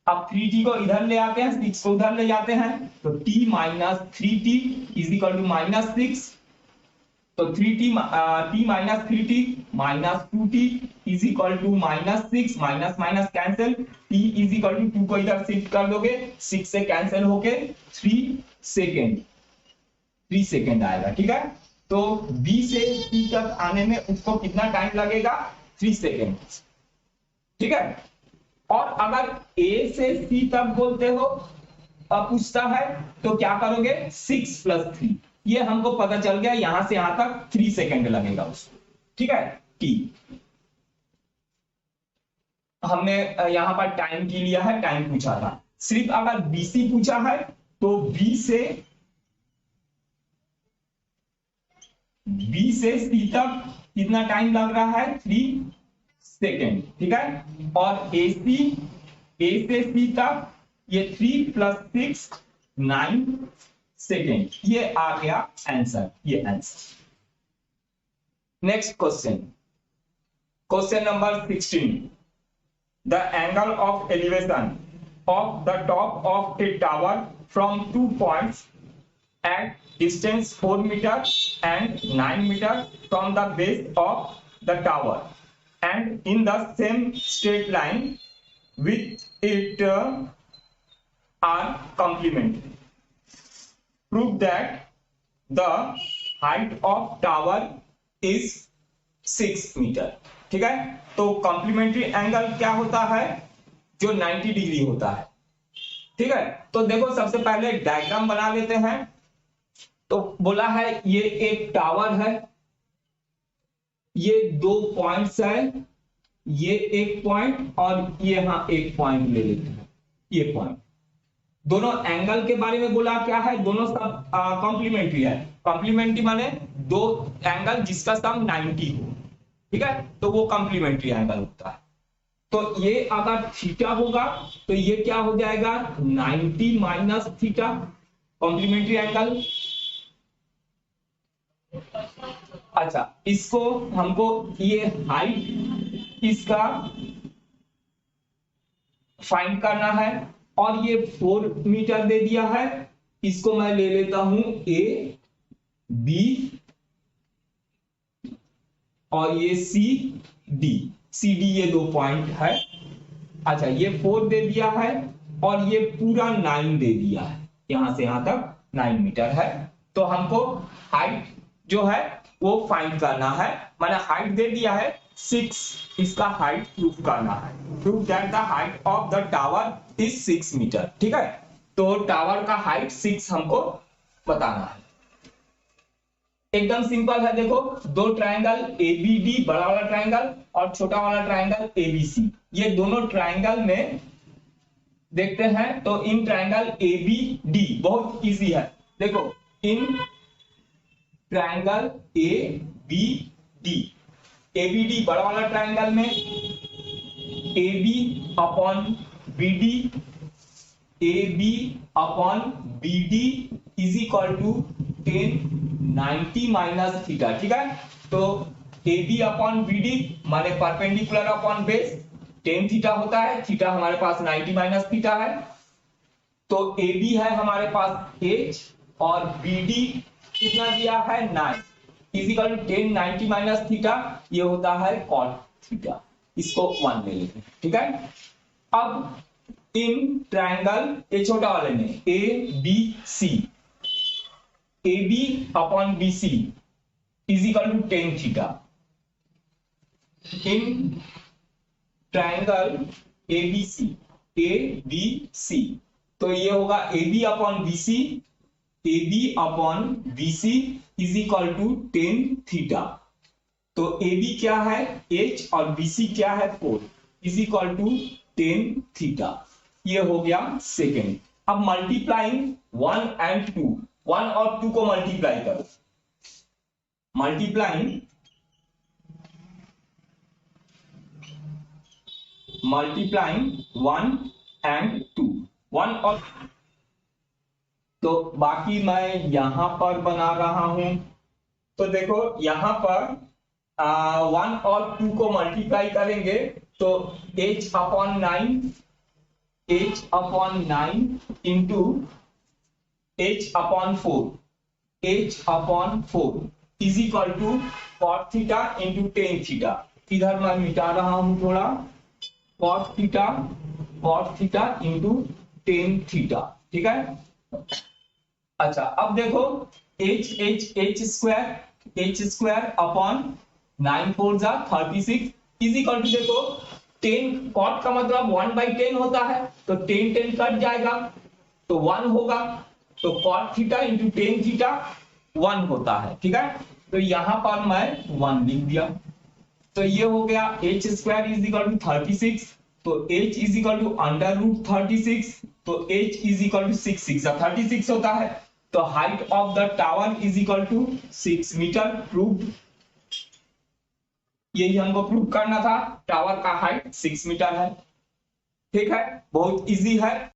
अब 3t को इधर ले आते हैं, 6 को उधर ले जाते हैं, तो t minus 3t is equal to minus 6, तो 3t t minus 3t minus 2t is equal to minus 6, minus minus cancel, t is equal to 2 को इधर शिफ्ट कर दोगे, 6 से कैंसिल होके 3 सेकेंड आएगा, ठीक है। तो B से C तक आने में उसको कितना टाइम लगेगा, 3 सेकेंड, ठीक है। और अगर A से C तक बोलते हो पूछता है तो क्या करोगे, 6 प्लस 3, ये हमको पता चल गया यहां से यहां तक 3 सेकेंड लगेगा उसको, ठीक है। T हमने यहां पर टाइम की लिया है, टाइम पूछा था। सिर्फ अगर BC पूछा है तो B से C तक कितना टाइम लग रहा है, 3 सेकेंड, ठीक है। और A से C तक ये 3 प्लस 6 9 सेकेंड, ये आ गया आंसर, ये answer. Next question, question number 16, the angle of elevation of the top of a tower from 2 points at distance 4 meter and 9 meter from the base of the tower and in the same straight line with it are complementary. Prove that the height of tower is 6 meter. ठीक है, तो complementary angle क्या होता है, जो 90 degree होता है। ठीक है, तो देखो सबसे पहले डायग्राम बना लेते हैं। तो बोला है ये एक टावर है, ये 2 पॉइंट्स है, ये एक पॉइंट और ये यहां एक पॉइंट ले लेते हैं, ये पॉइंट। दोनों एंगल के बारे में बोला क्या है, दोनों सब कॉम्प्लीमेंट्री है। कॉम्प्लीमेंट्री माने दो एंगल जिसका सम 90 हो। ठीक है, तो वो कॉम्प्लीमेंट्री एंगल होता है। तो ये अगर थीटा होगा तो ये क्या हो जाएगा, 90 माइनस थीटा, कॉम्प्लीमेंट्री एंगल। अच्छा, इसको हमको ये हाइट इसका फाइंड करना है और ये 4 मीटर दे दिया है। इसको मैं ले लेता हूं ए बी और ये सी डी, सी डी ये 2 पॉइंट है। अच्छा, ये 4 दे दिया है और ये पूरा 9 दे दिया है, यहां से यहां तक 9 मीटर है। तो हमको हाइट जो है वो फाइंड करना है, मैंने हाइट दे दिया है 6, इसका हाइट प्रूफ करना है। Proof that the height of the tower is 6 metre. ठीक है, तो टावर का हाइट 6 हमको बताना है। एकदम सिंपल है, देखो 2 ट्रायंगल एबीडी, बड़ा वाला ट्रायंगल और छोटा वाला ट्रायंगल एबीसी, ये दोनों ट्रायंगल में देखते हैं। तो इन ट्रायंगल एबीडी बहुत इजी है। देखो in triangle A B D, ABD बड़ा वाला ट्रायंगल में A B upon B D, A B upon B D is equal to 10 90 minus theta. ठीक है, तो A B upon B D माने परपेंडिकुलर अपॉन बेस 10 थीटा होता है। Theta हमारे पास 90 माइनस थीटा है। तो ए बी है हमारे पास h और बी डी कितना दिया है 9, इजिकल टू 10 90 माइनस थीटा, ये होता है cot थीटा। इसको 1 ले लेते हैं। ठीक है, अब इन ट्रायंगल ये छोटा वाले में A B C, A B upon B C is equal to 10 theta. In triangle A B C, A B C, तो ये होगा A B upon B C, A B upon B C is equal to 10 theta. तो A B क्या है h और B C क्या है 4 is equal to 10 theta. ये हो गया सेकेंड। अब मल्टीप्लाइंग 1 एंड 2, 1 और 2 को मल्टीप्लाई करो। मल्टीप्लाइंग 1 एंड 2, 1 और, तो बाकी मैं यहां पर बना रहा हूं। तो देखो यहां पर 1 और 2 को मल्टीप्लाई करेंगे तो h upon 9 into h upon 4 is equal to cot theta into 10 theta. इधर मैं मिटा रहा हूं थोड़ा, cot थीटा इंटू 10 थीटा। ठीक है, अच्छा अब देखो h स्क्वायर अपॉन 9 4 जा 36 इज इक्वल टू, देखो 10 cot का मतलब 1/10 होता है, तो 10 कट जाएगा तो 1 होगा, तो cot थीटा इंटू 10 थीटा 1 होता है। ठीक है, तो यहां पर मैं 1 लिख दिया। तो ये हो गया h square is equal to 36, तो h is equal to under root 36, तो h इज इक्वल टू 6 6 36 होता है। तो height of the tower is equal to 6 metre. Proved, यही हमको प्रूव करना था, टावर का हाइट 6 मीटर है। ठीक है, बहुत इजी है।